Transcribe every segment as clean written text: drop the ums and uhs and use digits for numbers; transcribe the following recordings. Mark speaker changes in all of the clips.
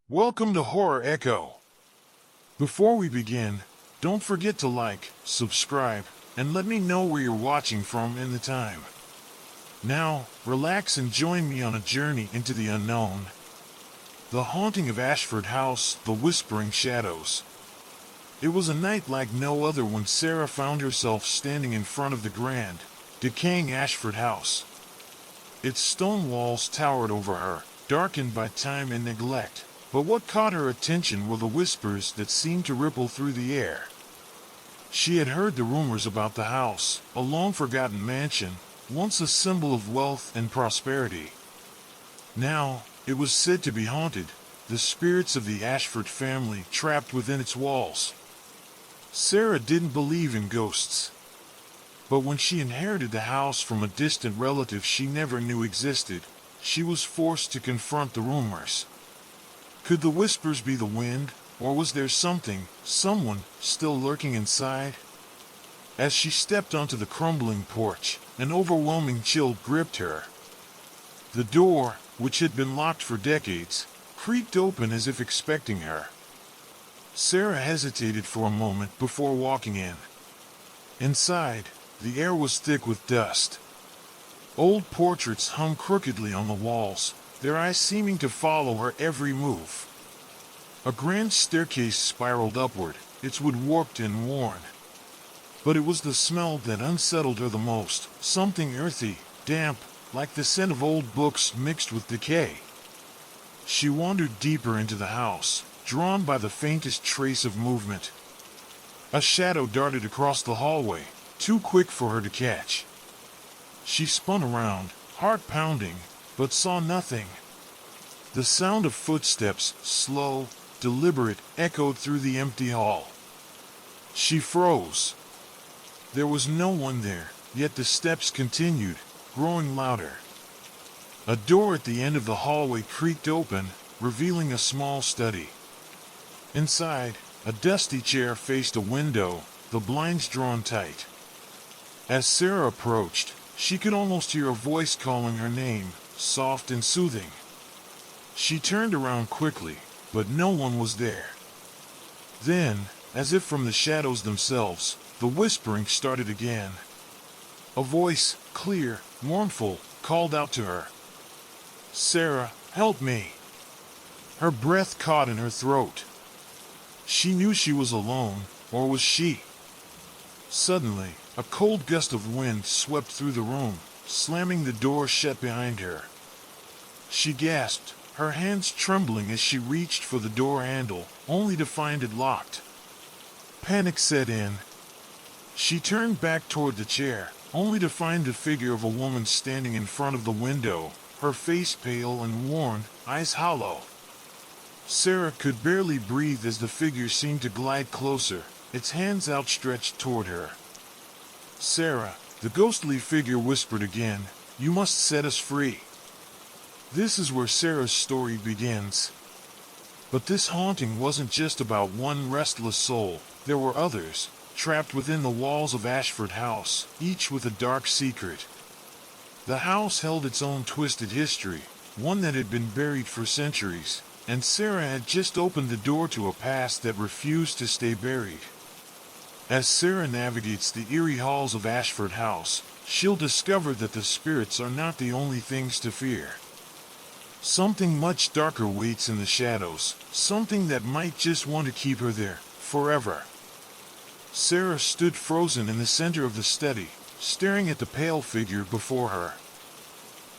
Speaker 1: Welcome to Horror Echo. Before we begin, don't forget to like, subscribe, and let me know where you're watching from and the time. Now, relax and join me on a journey into the unknown. The Haunting of Ashford House, The Whispering Shadows. It was a night like no other when Sarah found herself standing in front of the grand, decaying Ashford House. Its stone walls towered over her, darkened by time and neglect. But what caught her attention were the whispers that seemed to ripple through the air. She had heard the rumors about the house, a long-forgotten mansion, once a symbol of wealth and prosperity. Now, it was said to be haunted, the spirits of the Ashford family trapped within its walls. Sarah didn't believe in ghosts. But when she inherited the house from a distant relative she never knew existed, she was forced to confront the rumors. Could the whispers be the wind, or was there someone, still lurking inside? As she stepped onto the crumbling porch, an overwhelming chill gripped her. The door, which had been locked for decades, creaked open as if expecting her. Sarah hesitated for a moment before walking in. Inside, the air was thick with dust. Old portraits hung crookedly on the walls, their eyes seeming to follow her every move. A grand staircase spiraled upward, its wood warped and worn. But it was the smell that unsettled her the most, something earthy, damp, like the scent of old books mixed with decay. She wandered deeper into the house, drawn by the faintest trace of movement. A shadow darted across the hallway, too quick for her to catch. She spun around, heart pounding, but saw nothing. The sound of footsteps, slow, deliberate, echoed through the empty hall. She froze. There was no one there, yet the steps continued, growing louder. A door at the end of the hallway creaked open, revealing a small study. Inside, a dusty chair faced a window, the blinds drawn tight. As Sarah approached, she could almost hear a voice calling her name, soft and soothing. She turned around quickly, but no one was there. Then, as if from the shadows themselves, the whispering started again. A voice, clear, mournful, called out to her. "Sarah, help me." Her breath caught in her throat. She knew she was alone, or was she? Suddenly, a cold gust of wind swept through the room, slamming the door shut behind her. She gasped, her hands trembling as she reached for the door handle, only to find it locked. Panic set in. She turned back toward the chair, only to find the figure of a woman standing in front of the window, her face pale and worn, eyes hollow. Sarah could barely breathe as the figure seemed to glide closer, its hands outstretched toward her. "Sarah," the ghostly figure whispered again, "you must set us free." This is where Sarah's story begins. But this haunting wasn't just about one restless soul. There were others, trapped within the walls of Ashford House, each with a dark secret. The house held its own twisted history, one that had been buried for centuries, and Sarah had just opened the door to a past that refused to stay buried. As Sarah navigates the eerie halls of Ashford House, she'll discover that the spirits are not the only things to fear. Something much darker waits in the shadows, something that might just want to keep her there, forever. Sarah stood frozen in the center of the study, staring at the pale figure before her.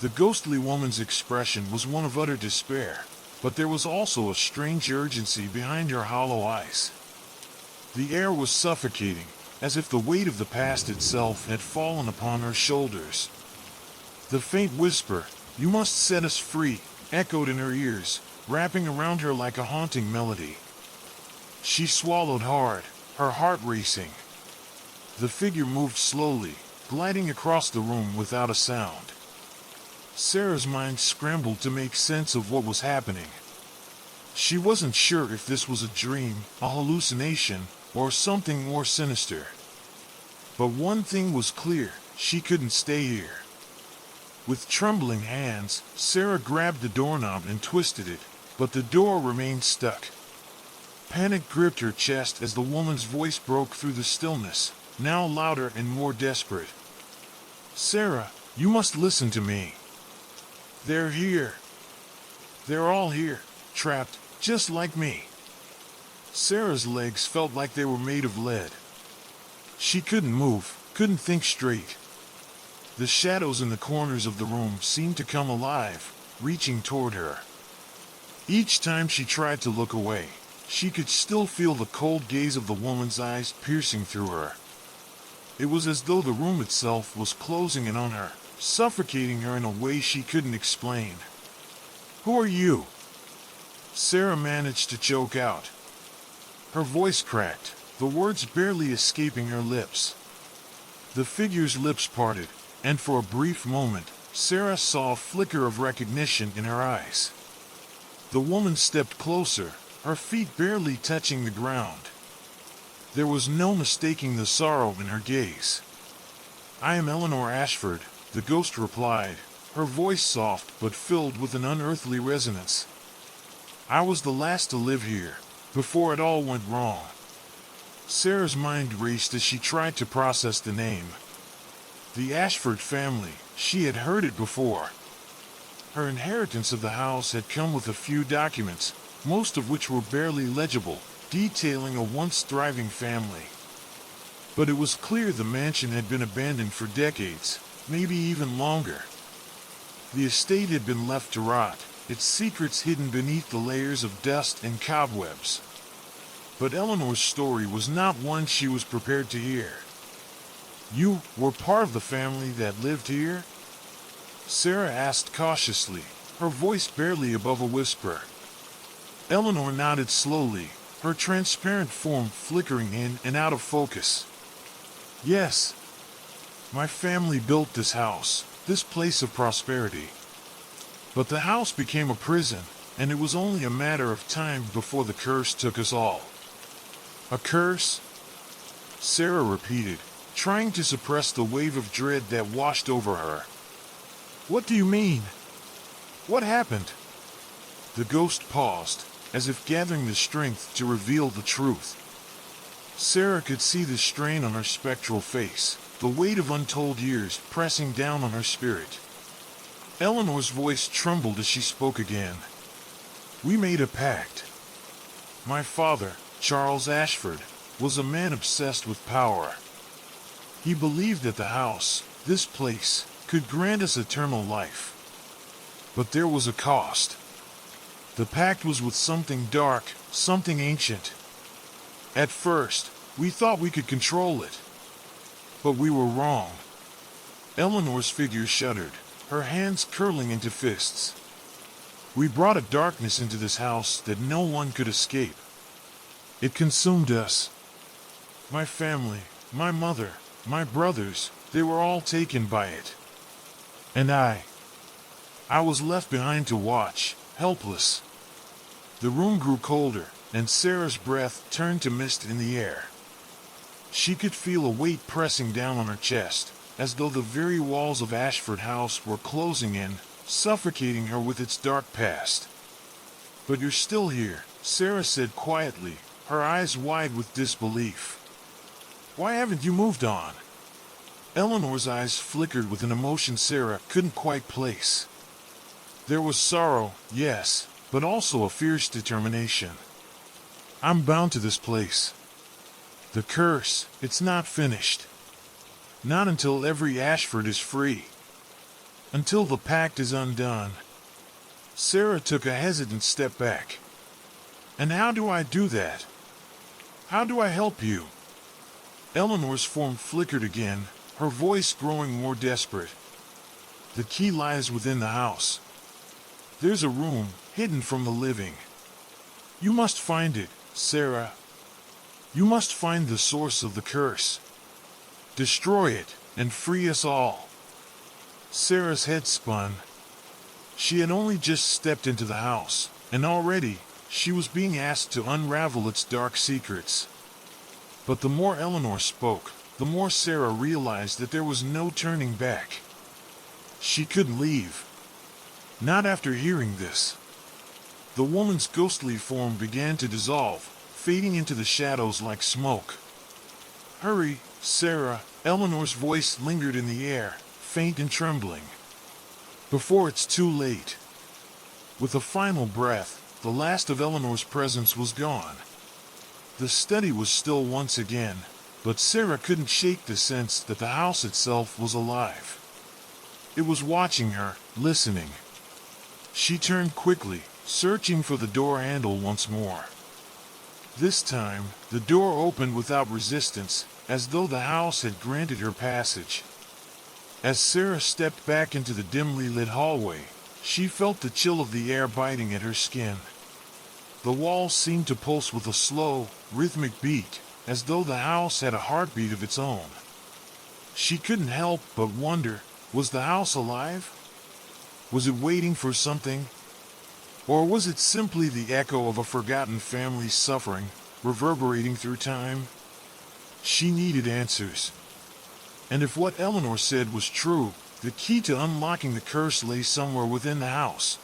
Speaker 1: The ghostly woman's expression was one of utter despair, but there was also a strange urgency behind her hollow eyes. The air was suffocating, as if the weight of the past itself had fallen upon her shoulders. The faint whisper, "You must set us free," echoed in her ears, wrapping around her like a haunting melody. She swallowed hard, her heart racing. The figure moved slowly, gliding across the room without a sound. Sarah's mind scrambled to make sense of what was happening. She wasn't sure if this was a dream, a hallucination, or something more sinister. But one thing was clear, she couldn't stay here. With trembling hands, Sarah grabbed the doorknob and twisted it, but the door remained stuck. Panic gripped her chest as the woman's voice broke through the stillness, now louder and more desperate. "Sarah, you must listen to me. They're here. They're all here, trapped, just like me." Sarah's legs felt like they were made of lead. She couldn't move, couldn't think straight. The shadows in the corners of the room seemed to come alive, reaching toward her. Each time she tried to look away, she could still feel the cold gaze of the woman's eyes piercing through her. It was as though the room itself was closing in on her, suffocating her in a way she couldn't explain. "Who are you?" Sarah managed to choke out. Her voice cracked, the words barely escaping her lips. The figure's lips parted, and for a brief moment, Sarah saw a flicker of recognition in her eyes. The woman stepped closer, her feet barely touching the ground. There was no mistaking the sorrow in her gaze. "I am Eleanor Ashford," the ghost replied, her voice soft but filled with an unearthly resonance. "I was the last to live here, before it all went wrong." Sarah's mind raced as she tried to process the name. The Ashford family, she had heard it before. Her inheritance of the house had come with a few documents, most of which were barely legible, detailing a once thriving family. But it was clear the mansion had been abandoned for decades, maybe even longer. The estate had been left to rot, its secrets hidden beneath the layers of dust and cobwebs. But Eleanor's story was not one she was prepared to hear. "You were part of the family that lived here?" Sarah asked cautiously, her voice barely above a whisper. Eleanor nodded slowly, her transparent form flickering in and out of focus. "Yes. My family built this house, this place of prosperity. But the house became a prison, and it was only a matter of time before the curse took us all." "A curse?" Sarah repeated, trying to suppress the wave of dread that washed over her. "What do you mean? What happened?" The ghost paused, as if gathering the strength to reveal the truth. Sarah could see the strain on her spectral face, the weight of untold years pressing down on her spirit. Eleanor's voice trembled as she spoke again. "We made a pact. My father, Charles Ashford, was a man obsessed with power. He believed that the house, this place, could grant us eternal life. But there was a cost. The pact was with something dark, something ancient. At first, we thought we could control it. But we were wrong." Eleanor's figure shuddered, her hands curling into fists. "We brought a darkness into this house that no one could escape. It consumed us. My family, my mother, my brothers, they were all taken by it. And I was left behind to watch, helpless." The room grew colder, and Sarah's breath turned to mist in the air. She could feel a weight pressing down on her chest, as though the very walls of Ashford House were closing in, suffocating her with its dark past. "But you're still here," Sarah said quietly, her eyes wide with disbelief. "Why haven't you moved on?" Eleanor's eyes flickered with an emotion Sarah couldn't quite place. There was sorrow, yes, but also a fierce determination. "I'm bound to this place. The curse, it's not finished. Not until every Ashford is free. Until the pact is undone." Sarah took a hesitant step back. "And how do I do that? How do I help you?" Eleanor's form flickered again, her voice growing more desperate. "The key lies within the house. There's a room, hidden from the living. You must find it, Sarah. You must find the source of the curse. Destroy it, and free us all." Sarah's head spun. She had only just stepped into the house, and already, she was being asked to unravel its dark secrets. But the more Eleanor spoke, the more Sarah realized that there was no turning back. She couldn't leave. Not after hearing this. The woman's ghostly form began to dissolve, fading into the shadows like smoke. "Hurry, Sarah," Eleanor's voice lingered in the air, faint and trembling. "Before it's too late." With a final breath, the last of Eleanor's presence was gone. The study was still once again, but Sarah couldn't shake the sense that the house itself was alive. It was watching her, listening. She turned quickly, searching for the door handle once more. This time, the door opened without resistance, as though the house had granted her passage. As Sarah stepped back into the dimly lit hallway, she felt the chill of the air biting at her skin. The walls seemed to pulse with a slow, rhythmic beat, as though the house had a heartbeat of its own. She couldn't help but wonder, was the house alive? Was it waiting for something? Or was it simply the echo of a forgotten family's suffering, reverberating through time? She needed answers. And if what Eleanor said was true, the key to unlocking the curse lay somewhere within the house.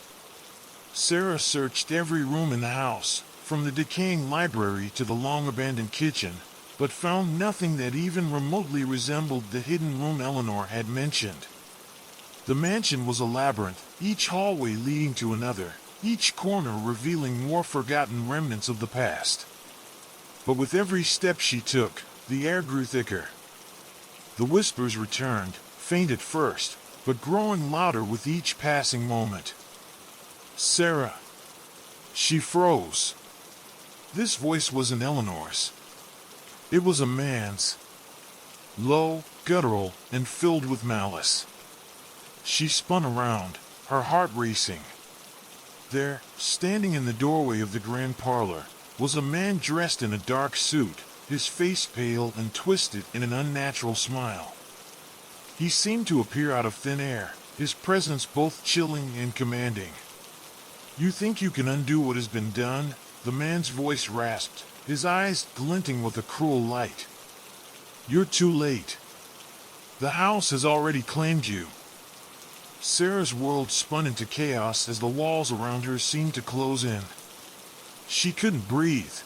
Speaker 1: Sarah searched every room in the house, from the decaying library to the long-abandoned kitchen, but found nothing that even remotely resembled the hidden room Eleanor had mentioned. The mansion was a labyrinth, each hallway leading to another, each corner revealing more forgotten remnants of the past. But with every step she took, the air grew thicker. The whispers returned, faint at first, but growing louder with each passing moment. "Sarah." She froze. This voice wasn't Eleanor's. It was a man's. Low, guttural, and filled with malice. She spun around, her heart racing. There, standing in the doorway of the grand parlor, was a man dressed in a dark suit, his face pale and twisted in an unnatural smile. He seemed to appear out of thin air, his presence both chilling and commanding. "You think you can undo what has been done?" the man's voice rasped, his eyes glinting with a cruel light. "You're too late. The house has already claimed you." Sarah's world spun into chaos as the walls around her seemed to close in. She couldn't breathe.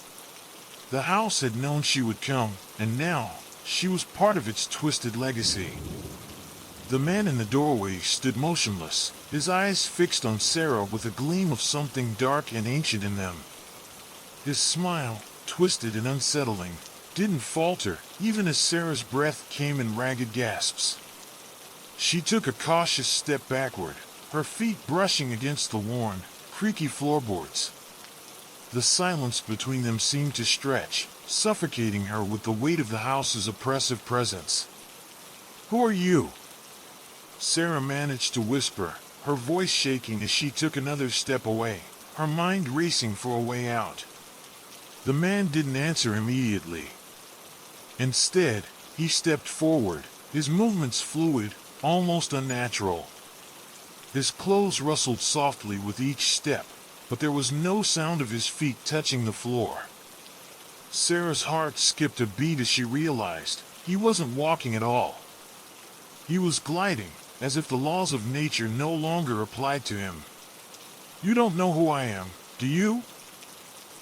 Speaker 1: The house had known she would come, and now, she was part of its twisted legacy. The man in the doorway stood motionless, his eyes fixed on Sarah with a gleam of something dark and ancient in them. His smile, twisted and unsettling, didn't falter, even as Sarah's breath came in ragged gasps. She took a cautious step backward, her feet brushing against the worn, creaky floorboards. The silence between them seemed to stretch, suffocating her with the weight of the house's oppressive presence. "Who are you?" Sarah managed to whisper, her voice shaking as she took another step away, her mind racing for a way out. The man didn't answer immediately. Instead, he stepped forward, his movements fluid, almost unnatural. His clothes rustled softly with each step, but there was no sound of his feet touching the floor. Sarah's heart skipped a beat as she realized he wasn't walking at all. He was gliding, as if the laws of nature no longer applied to him. "You don't know who I am, do you?"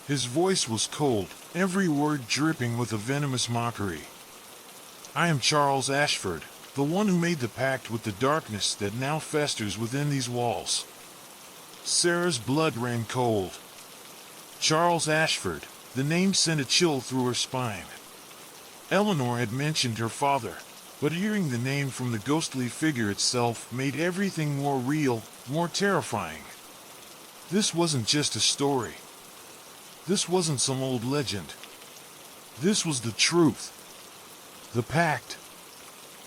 Speaker 1: His voice was cold, every word dripping with a venomous mockery. "I am Charles Ashford, the one who made the pact with the darkness that now festers within these walls." Sarah's blood ran cold. Charles Ashford, the name sent a chill through her spine. Eleanor had mentioned her father, but hearing the name from the ghostly figure itself made everything more real, more terrifying. This wasn't just a story. This wasn't some old legend. This was the truth. The pact.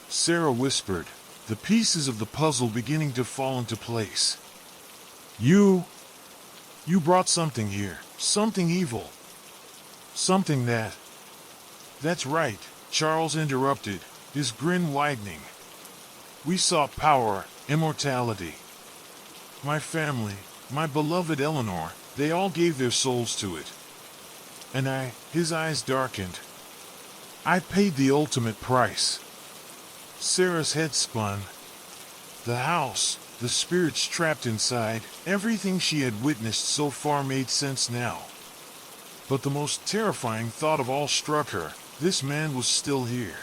Speaker 1: Sarah whispered, the pieces of the puzzle beginning to fall into place. You brought something here, something evil. Something that... That's right, Charles interrupted, his grin widening. "We sought power, immortality. My family, my beloved Eleanor, they all gave their souls to it. And his eyes darkened. I paid the ultimate price." Sarah's head spun. The house, The spirits trapped inside, everything she had witnessed so far made sense now. But the most terrifying thought of all struck her. This man was still here.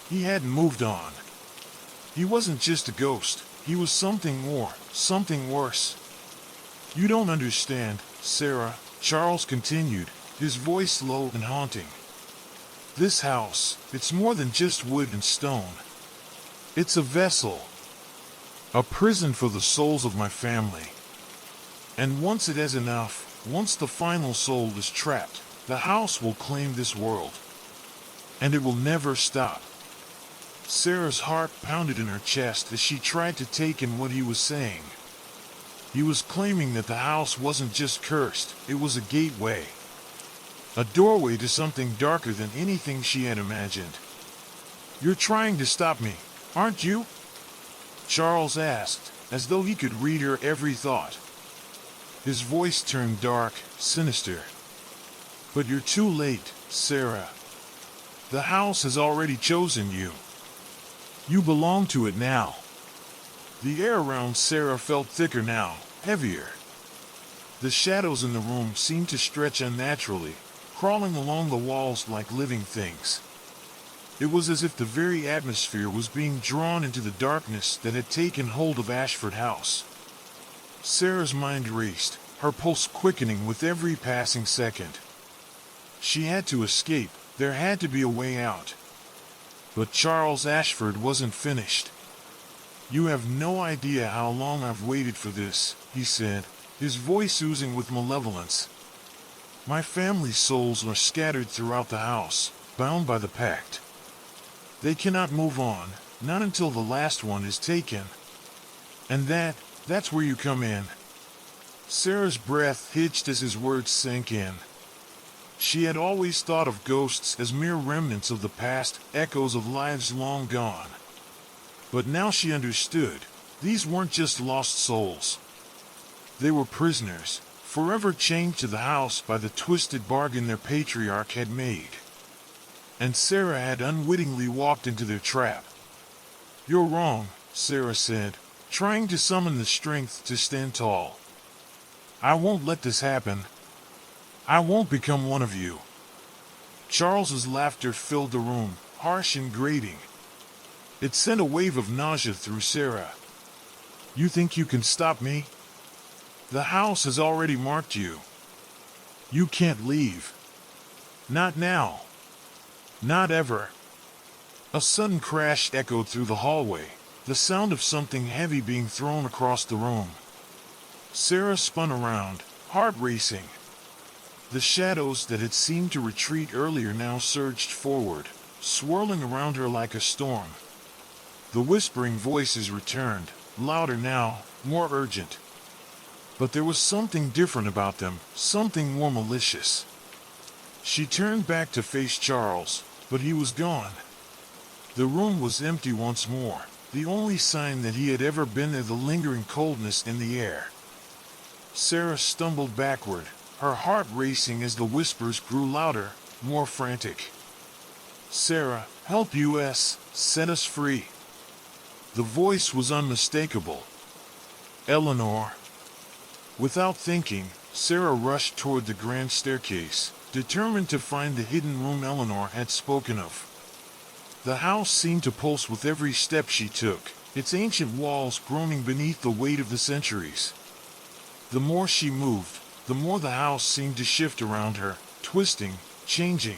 Speaker 1: He hadn't moved on. He wasn't just a ghost. He was something more, something worse. You don't understand, Sarah, Charles continued, his voice low and haunting. This house, it's more than just wood and stone. It's a vessel. A prison for the souls of my family. And once it has enough, once the final soul is trapped, the house will claim this world. And it will never stop. Sarah's heart pounded in her chest as she tried to take in what he was saying. He was claiming that the house wasn't just cursed, it was a gateway. A doorway to something darker than anything she had imagined. You're trying to stop me, aren't you? Charles asked, as though he could read her every thought. His voice turned dark, sinister. But you're too late, Sarah. The house has already chosen you. You belong to it now. The air around Sarah felt thicker now, heavier. The shadows in the room seemed to stretch unnaturally, crawling along the walls like living things. It was as if the very atmosphere was being drawn into the darkness that had taken hold of Ashford House. Sarah's mind raced, her pulse quickening with every passing second. She had to escape, there had to be a way out. But Charles Ashford wasn't finished. You have no idea how long I've waited for this, he said, his voice oozing with malevolence. My family's souls are scattered throughout the house, bound by the pact. They cannot move on, not until the last one is taken. And that's where you come in. Sarah's breath hitched as his words sank in. She had always thought of ghosts as mere remnants of the past, echoes of lives long gone. But now she understood. These weren't just lost souls. They were prisoners, forever chained to the house by the twisted bargain their patriarch had made. And Sarah had unwittingly walked into their trap. You're wrong, Sarah said, trying to summon the strength to stand tall. I won't let this happen. I won't become one of you. Charles's laughter filled the room, harsh and grating. It sent a wave of nausea through Sarah. You think you can stop me? The house has already marked you. You can't leave. Not now. Not ever. A sudden crash echoed through the hallway, the sound of something heavy being thrown across the room. Sarah spun around, heart racing. The shadows that had seemed to retreat earlier now surged forward, swirling around her like a storm. The whispering voices returned, louder now, more urgent. But there was something different about them, something more malicious. She turned back to face Charles, but he was gone. The room was empty once more, the only sign that he had ever been there, the lingering coldness in the air. Sarah stumbled backward, her heart racing as the whispers grew louder, more frantic. Sarah, help us, set us free. The voice was unmistakable. Eleanor. Without thinking, Sarah rushed toward the grand staircase, determined to find the hidden room Eleanor had spoken of. The house seemed to pulse with every step she took, its ancient walls groaning beneath the weight of the centuries. The more she moved, the more the house seemed to shift around her, twisting, changing.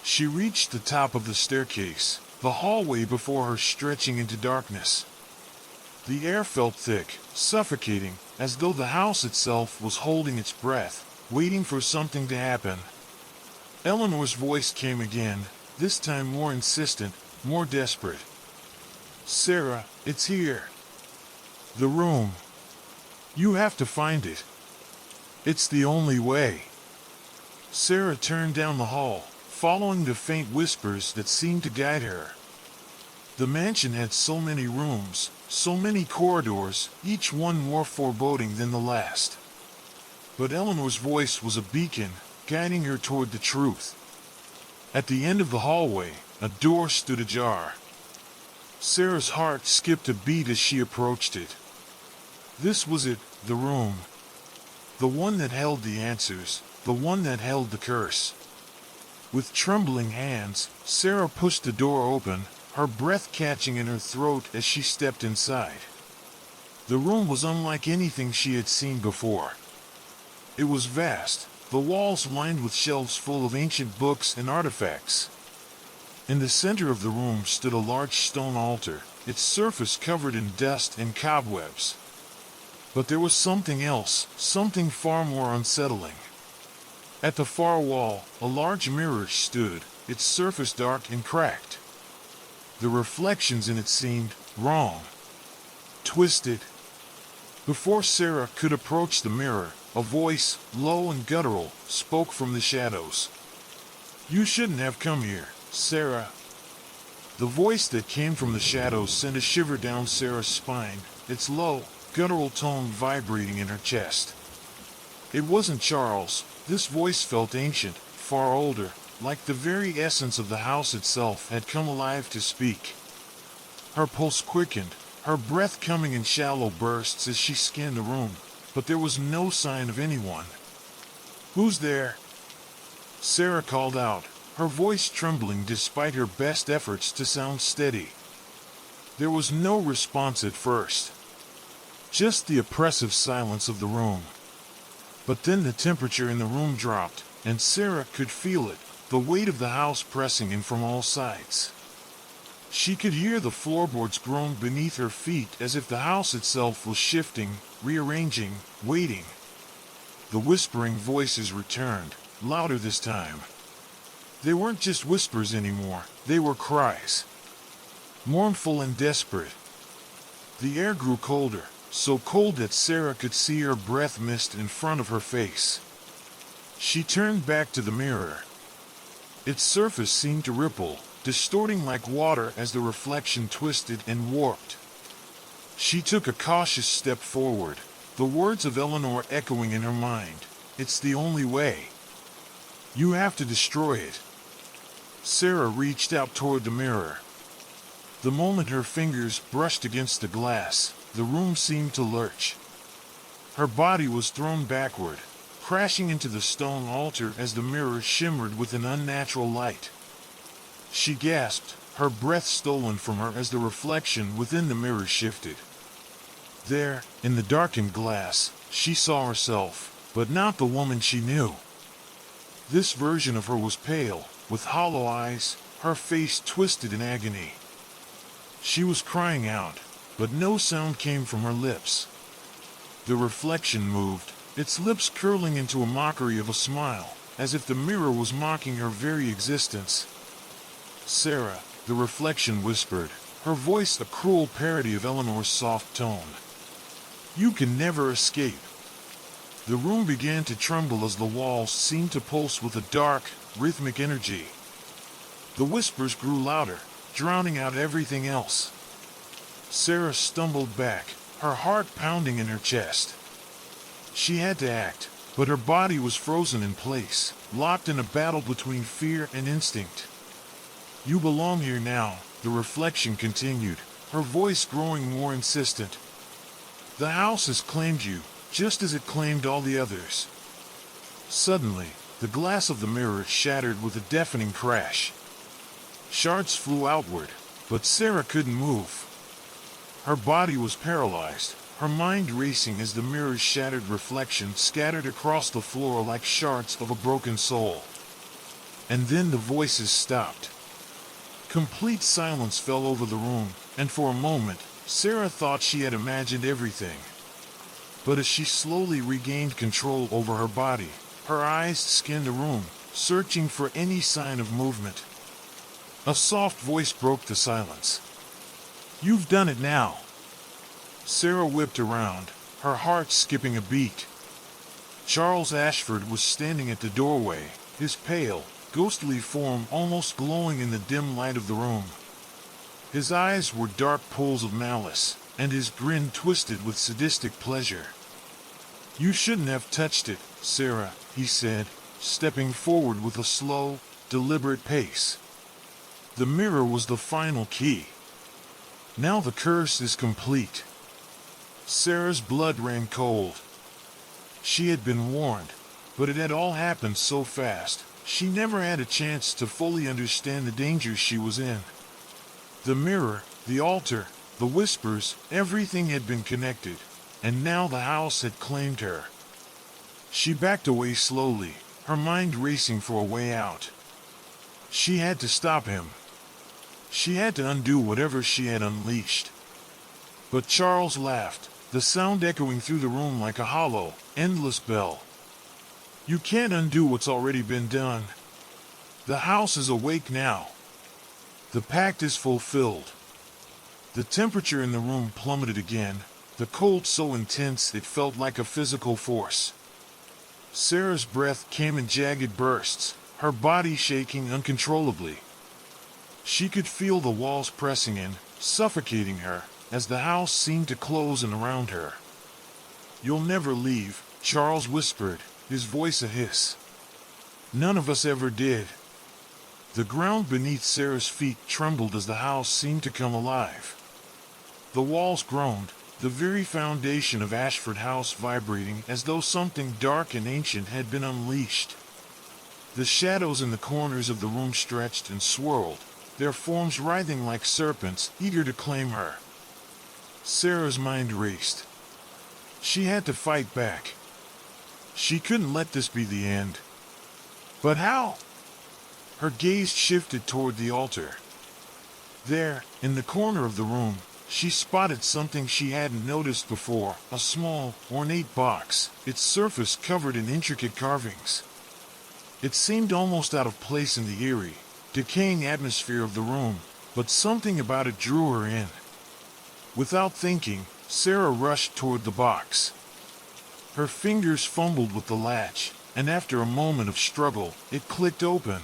Speaker 1: She reached the top of the staircase, the hallway before her stretching into darkness. The air felt thick, suffocating, as though the house itself was holding its breath, waiting for something to happen. Eleanor's voice came again, this time more insistent, more desperate. Sarah, it's here. The room. You have to find it. It's the only way. Sarah turned down the hall, following the faint whispers that seemed to guide her. The mansion had so many rooms, so many corridors, each one more foreboding than the last. But Eleanor's voice was a beacon, guiding her toward the truth. At the end of the hallway, a door stood ajar. Sarah's heart skipped a beat as she approached it. This was it, the room. The one that held the answers, the one that held the curse. With trembling hands, Sarah pushed the door open, her breath catching in her throat as she stepped inside. The room was unlike anything she had seen before. It was vast, the walls lined with shelves full of ancient books and artifacts. In the center of the room stood a large stone altar, its surface covered in dust and cobwebs. But there was something else, something far more unsettling. At the far wall, a large mirror stood, its surface dark and cracked. The reflections in it seemed wrong, twisted. Before Sarah could approach the mirror, a voice, low and guttural, spoke from the shadows. "You shouldn't have come here, Sarah." The voice that came from the shadows sent a shiver down Sarah's spine, its low, guttural tone vibrating in her chest. It wasn't Charles. This voice felt ancient, far older, like the very essence of the house itself had come alive to speak. Her pulse quickened, her breath coming in shallow bursts as she scanned the room, but there was no sign of anyone. "Who's there?" Sarah called out, her voice trembling despite her best efforts to sound steady. There was no response at first, just the oppressive silence of the room. But then the temperature in the room dropped, and Sarah could feel it, the weight of the house pressing in from all sides. She could hear the floorboards groan beneath her feet as if the house itself was shifting, rearranging, waiting. The whispering voices returned, louder this time. They weren't just whispers anymore, they were cries. Mournful and desperate. The air grew colder, so cold that Sarah could see her breath mist in front of her face. She turned back to the mirror. Its surface seemed to ripple, distorting like water as the reflection twisted and warped. She took a cautious step forward, the words of Eleanor echoing in her mind. "It's the only way. You have to destroy it." Sarah reached out toward the mirror. The moment her fingers brushed against the glass, the room seemed to lurch. Her body was thrown backward, crashing into the stone altar as the mirror shimmered with an unnatural light. She gasped, her breath stolen from her as the reflection within the mirror shifted. There, in the darkened glass, she saw herself, but not the woman she knew. This version of her was pale, with hollow eyes, her face twisted in agony. She was crying out, but no sound came from her lips. The reflection moved, its lips curling into a mockery of a smile, as if the mirror was mocking her very existence. "Sarah," the reflection whispered, her voice a cruel parody of Eleanor's soft tone. "You can never escape." The room began to tremble as the walls seemed to pulse with a dark, rhythmic energy. The whispers grew louder, drowning out everything else. Sarah stumbled back, her heart pounding in her chest. She had to act, but her body was frozen in place, locked in a battle between fear and instinct. "You belong here now," the reflection continued, her voice growing more insistent. "The house has claimed you, just as it claimed all the others." Suddenly, the glass of the mirror shattered with a deafening crash. Shards flew outward, but Sarah couldn't move. Her body was paralyzed, her mind racing as the mirror's shattered reflection scattered across the floor like shards of a broken soul. And then the voices stopped. Complete silence fell over the room, and for a moment, Sarah thought she had imagined everything. But as she slowly regained control over her body, her eyes scanned the room, searching for any sign of movement. A soft voice broke the silence. "You've done it now." Sarah whipped around, her heart skipping a beat. Charles Ashford was standing at the doorway, his pale, ghostly form almost glowing in the dim light of the room. His eyes were dark pools of malice, and his grin twisted with sadistic pleasure. "You shouldn't have touched it, Sarah," he said, stepping forward with a slow, deliberate pace. The mirror was the final key. Now the curse is complete. Sarah's blood ran cold. She had been warned, but it had all happened so fast, she never had a chance to fully understand the danger she was in. The mirror, the altar, the whispers, everything had been connected, and now the house had claimed her. She backed away slowly, her mind racing for a way out. She had to stop him. She had to undo whatever she had unleashed. But Charles laughed, the sound echoing through the room like a hollow, endless bell. You can't undo what's already been done. The house is awake now. The pact is fulfilled. The temperature in the room plummeted again, the cold so intense it felt like a physical force. Sarah's breath came in jagged bursts, her body shaking uncontrollably. She could feel the walls pressing in, suffocating her, as the house seemed to close in around her. "You'll never leave," Charles whispered, his voice a hiss. "None of us ever did." The ground beneath Sarah's feet trembled as the house seemed to come alive. The walls groaned, the very foundation of Ashford House vibrating as though something dark and ancient had been unleashed. The shadows in the corners of the room stretched and swirled, their forms writhing like serpents, eager to claim her. Sarah's mind raced. She had to fight back. She couldn't let this be the end. But how? Her gaze shifted toward the altar. There, in the corner of the room, she spotted something she hadn't noticed before, a small, ornate box, its surface covered in intricate carvings. It seemed almost out of place in the eerie, decaying atmosphere of the room, but something about it drew her in. Without thinking, Sarah rushed toward the box. Her fingers fumbled with the latch, and after a moment of struggle, it clicked open.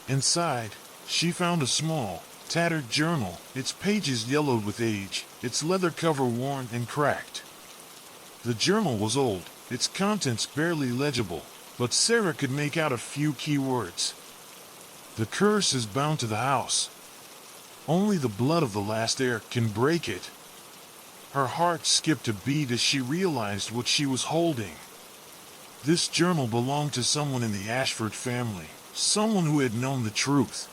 Speaker 1: Inside, she found a small, tattered journal, its pages yellowed with age, its leather cover worn and cracked. The journal was old, its contents barely legible, but Sarah could make out a few key words. "The curse is bound to the house. Only the blood of the last heir can break it." Her heart skipped a beat as she realized what she was holding. This journal belonged to someone in the Ashford family, someone who had known the truth.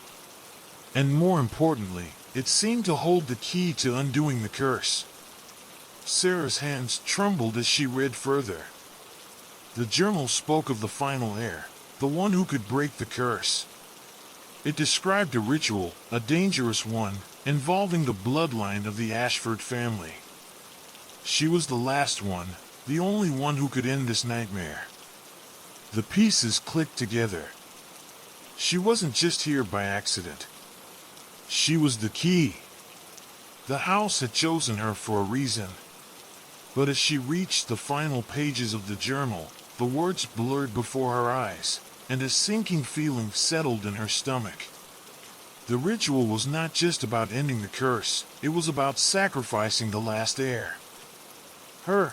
Speaker 1: And more importantly, it seemed to hold the key to undoing the curse. Sarah's hands trembled as she read further. The journal spoke of the final heir, the one who could break the curse. It described a ritual, a dangerous one, involving the bloodline of the Ashford family. She was the last one, the only one who could end this nightmare. The pieces clicked together. She wasn't just here by accident. She was the key. The house had chosen her for a reason. But as she reached the final pages of the journal, the words blurred before her eyes, and a sinking feeling settled in her stomach. The ritual was not just about ending the curse, it was about sacrificing the last heir. Her.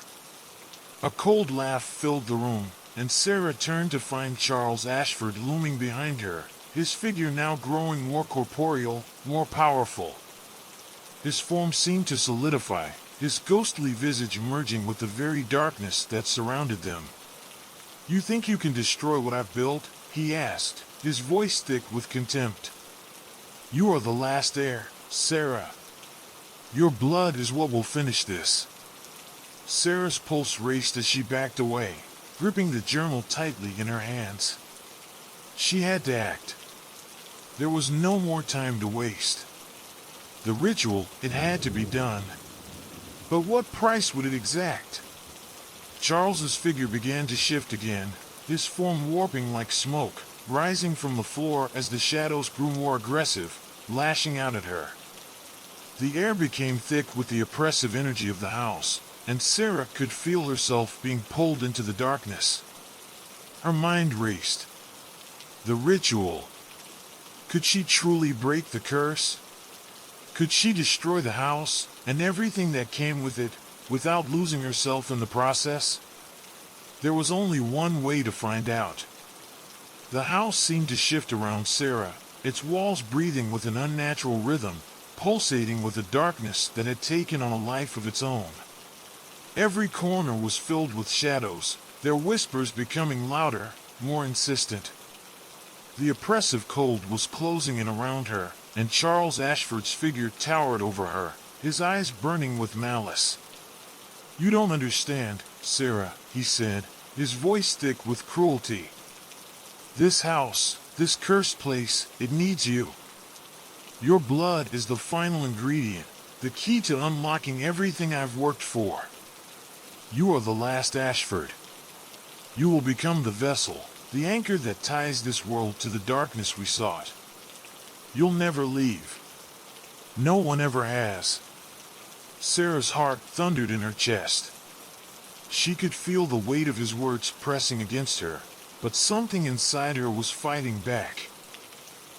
Speaker 1: A cold laugh filled the room, and Sarah turned to find Charles Ashford looming behind her, his figure now growing more corporeal, more powerful. His form seemed to solidify, his ghostly visage merging with the very darkness that surrounded them. "You think you can destroy what I've built?" he asked, his voice thick with contempt. "You are the last heir, Sarah. Your blood is what will finish this." Sarah's pulse raced as she backed away, gripping the journal tightly in her hands. She had to act. There was no more time to waste. The ritual, it had to be done. But what price would it exact? Charles's figure began to shift again, his form warping like smoke, rising from the floor as the shadows grew more aggressive, lashing out at her. The air became thick with the oppressive energy of the house, and Sarah could feel herself being pulled into the darkness. Her mind raced. The ritual. Could she truly break the curse? Could she destroy the house, and everything that came with it, without losing herself in the process? There was only one way to find out. The house seemed to shift around Sarah, its walls breathing with an unnatural rhythm, pulsating with a darkness that had taken on a life of its own. Every corner was filled with shadows, their whispers becoming louder, more insistent. The oppressive cold was closing in around her, and Charles Ashford's figure towered over her, his eyes burning with malice. "You don't understand, Sarah," he said, his voice thick with cruelty. "This house, this cursed place, it needs you. Your blood is the final ingredient, the key to unlocking everything I've worked for. You are the last Ashford. You will become the vessel, the anchor that ties this world to the darkness we sought. You'll never leave. No one ever has." Sarah's heart thundered in her chest. She could feel the weight of his words pressing against her, but something inside her was fighting back.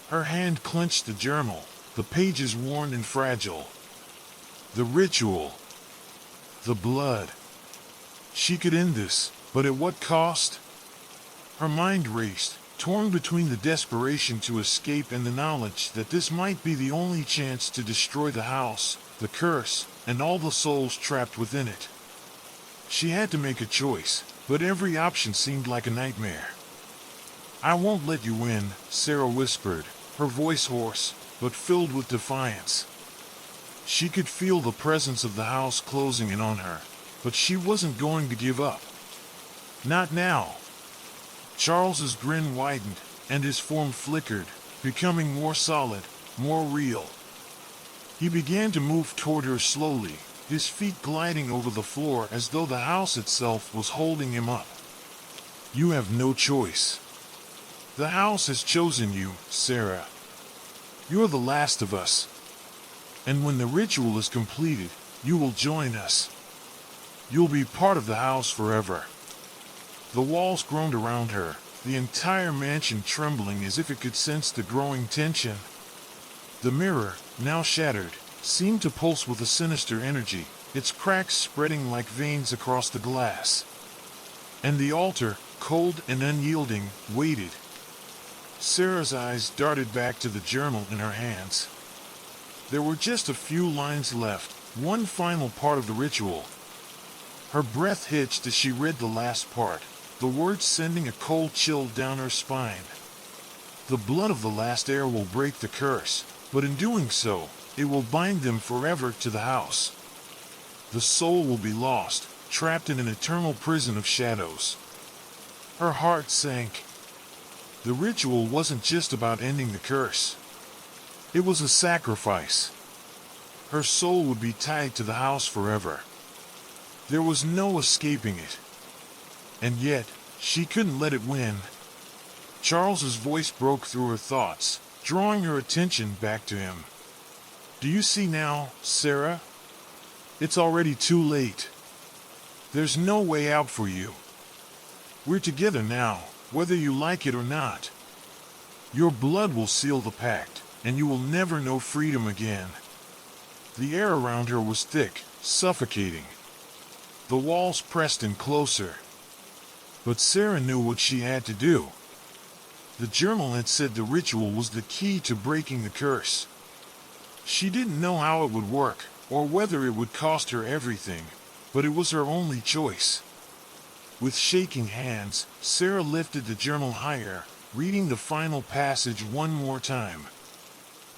Speaker 1: Her hand clenched the journal, the pages worn and fragile. The ritual. The blood. She could end this, but at what cost? Her mind raced, torn between the desperation to escape and the knowledge that this might be the only chance to destroy the house, the curse, and all the souls trapped within it. She had to make a choice, but every option seemed like a nightmare. "I won't let you win," Sarah whispered, her voice hoarse, but filled with defiance. She could feel the presence of the house closing in on her, but she wasn't going to give up. Not now. Charles's grin widened, and his form flickered, becoming more solid, more real. He began to move toward her slowly, his feet gliding over the floor as though the house itself was holding him up. "You have no choice. The house has chosen you, Sarah. You're the last of us. And when the ritual is completed, you will join us. You'll be part of the house forever." The walls groaned around her, the entire mansion trembling as if it could sense the growing tension. The mirror, now shattered, seemed to pulse with a sinister energy, its cracks spreading like veins across the glass. And the altar, cold and unyielding, waited. Sarah's eyes darted back to the journal in her hands. There were just a few lines left, one final part of the ritual. Her breath hitched as she read the last part, the words sending a cold chill down her spine. "The blood of the last heir will break the curse, but in doing so, it will bind them forever to the house. The soul will be lost, trapped in an eternal prison of shadows." Her heart sank. The ritual wasn't just about ending the curse. It was a sacrifice. Her soul would be tied to the house forever. There was no escaping it. And yet, she couldn't let it win. Charles's voice broke through her thoughts, drawing her attention back to him. "Do you see now, Sarah? It's already too late. There's no way out for you. We're together now, whether you like it or not. Your blood will seal the pact, and you will never know freedom again." The air around her was thick, suffocating. The walls pressed in closer. But Sarah knew what she had to do. The journal had said the ritual was the key to breaking the curse. She didn't know how it would work, or whether it would cost her everything, but it was her only choice. With shaking hands, Sarah lifted the journal higher, reading the final passage one more time.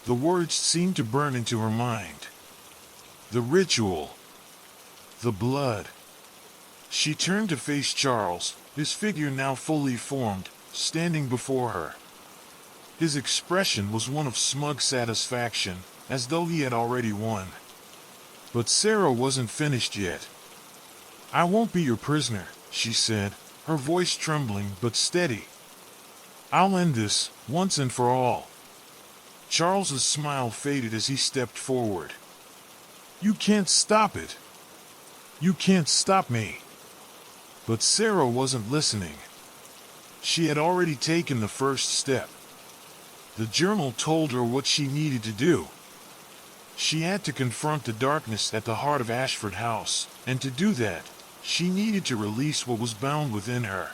Speaker 1: The words seemed to burn into her mind. The ritual. The blood. She turned to face Charles, his figure now fully formed, standing before her. His expression was one of smug satisfaction, as though he had already won. But Sarah wasn't finished yet. "I won't be your prisoner," she said, her voice trembling but steady. "I'll end this, once and for all." Charles's smile faded as he stepped forward. "You can't stop it. You can't stop me." But Sarah wasn't listening. She had already taken the first step. The journal told her what she needed to do. She had to confront the darkness at the heart of Ashford House, and to do that, she needed to release what was bound within her.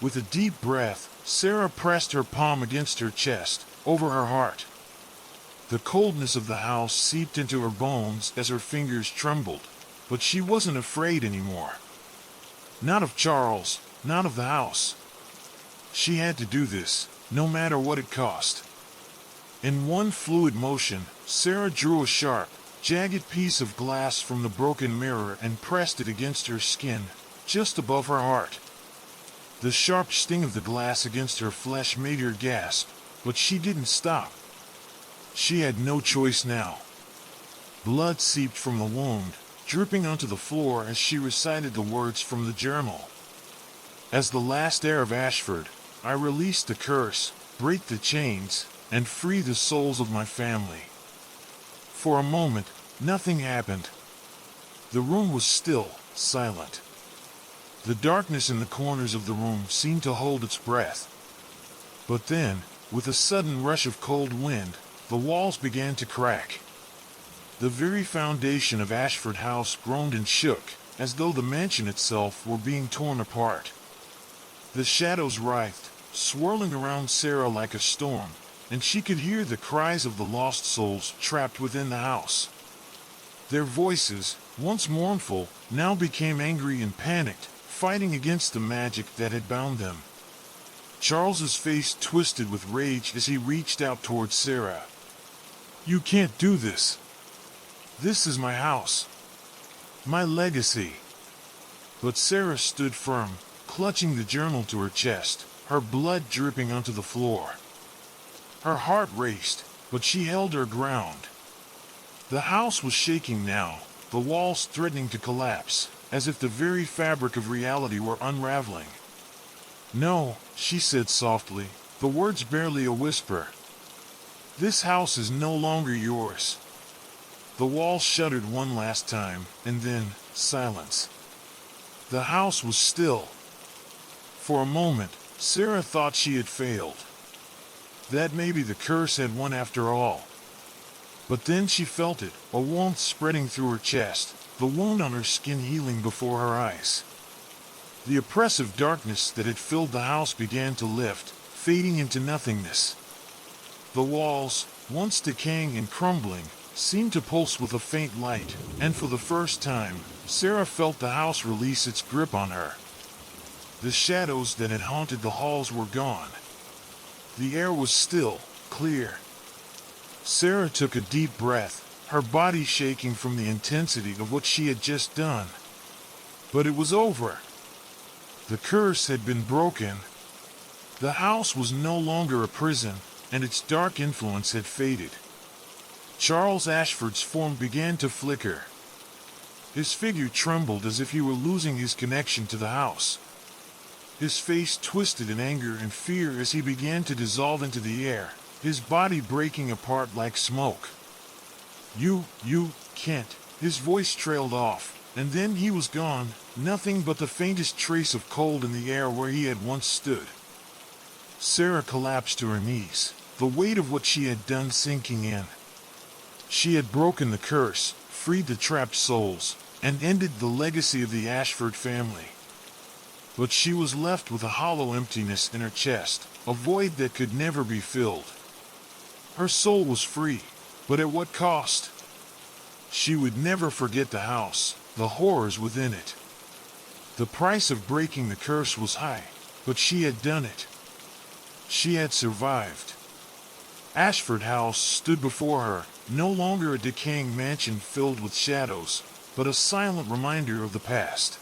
Speaker 1: With a deep breath, Sarah pressed her palm against her chest, over her heart. The coldness of the house seeped into her bones as her fingers trembled, but she wasn't afraid anymore. Not of Charles, not of the house. She had to do this, no matter what it cost. In one fluid motion, Sarah drew a sharp, jagged piece of glass from the broken mirror and pressed it against her skin, just above her heart. The sharp sting of the glass against her flesh made her gasp, but she didn't stop. She had no choice now. Blood seeped from the wound, dripping onto the floor as she recited the words from the journal. As the last heir of Ashford, I release the curse, break the chains, and free the souls of my family. For a moment, nothing happened. The room was still, silent. The darkness in the corners of the room seemed to hold its breath. But then, with a sudden rush of cold wind, the walls began to crack. The very foundation of Ashford House groaned and shook, as though the mansion itself were being torn apart. The shadows writhed, swirling around Sarah like a storm, and she could hear the cries of the lost souls trapped within the house. Their voices, once mournful, now became angry and panicked, fighting against the magic that had bound them. Charles's face twisted with rage as he reached out towards Sarah. "You can't do this. This is my house. My legacy." But Sarah stood firm, clutching the journal to her chest, her blood dripping onto the floor. Her heart raced, but she held her ground. The house was shaking now, the walls threatening to collapse, as if the very fabric of reality were unraveling. "No," she said softly, the words barely a whisper. "This house is no longer yours." The walls shuddered one last time, and then, silence. The house was still. For a moment, Sarah thought she had failed. That maybe the curse had won after all. But then she felt it, a warmth spreading through her chest, the wound on her skin healing before her eyes. The oppressive darkness that had filled the house began to lift, fading into nothingness. The walls, once decaying and crumbling, seemed to pulse with a faint light, and for the first time, Sarah felt the house release its grip on her. The shadows that had haunted the halls were gone. The air was still, clear. Sarah took a deep breath, her body shaking from the intensity of what she had just done. But it was over. The curse had been broken. The house was no longer a prison, and its dark influence had faded. Charles Ashford's form began to flicker. His figure trembled as if he were losing his connection to the house. His face twisted in anger and fear as he began to dissolve into the air, his body breaking apart like smoke. You can't." His voice trailed off, and then he was gone, nothing but the faintest trace of cold in the air where he had once stood. Sarah collapsed to her knees, the weight of what she had done sinking in. She had broken the curse, freed the trapped souls, and ended the legacy of the Ashford family. But she was left with a hollow emptiness in her chest, a void that could never be filled. Her soul was free, but at what cost? She would never forget the house, the horrors within it. The price of breaking the curse was high, but she had done it. She had survived. Ashford House stood before her, no longer a decaying mansion filled with shadows, but a silent reminder of the past.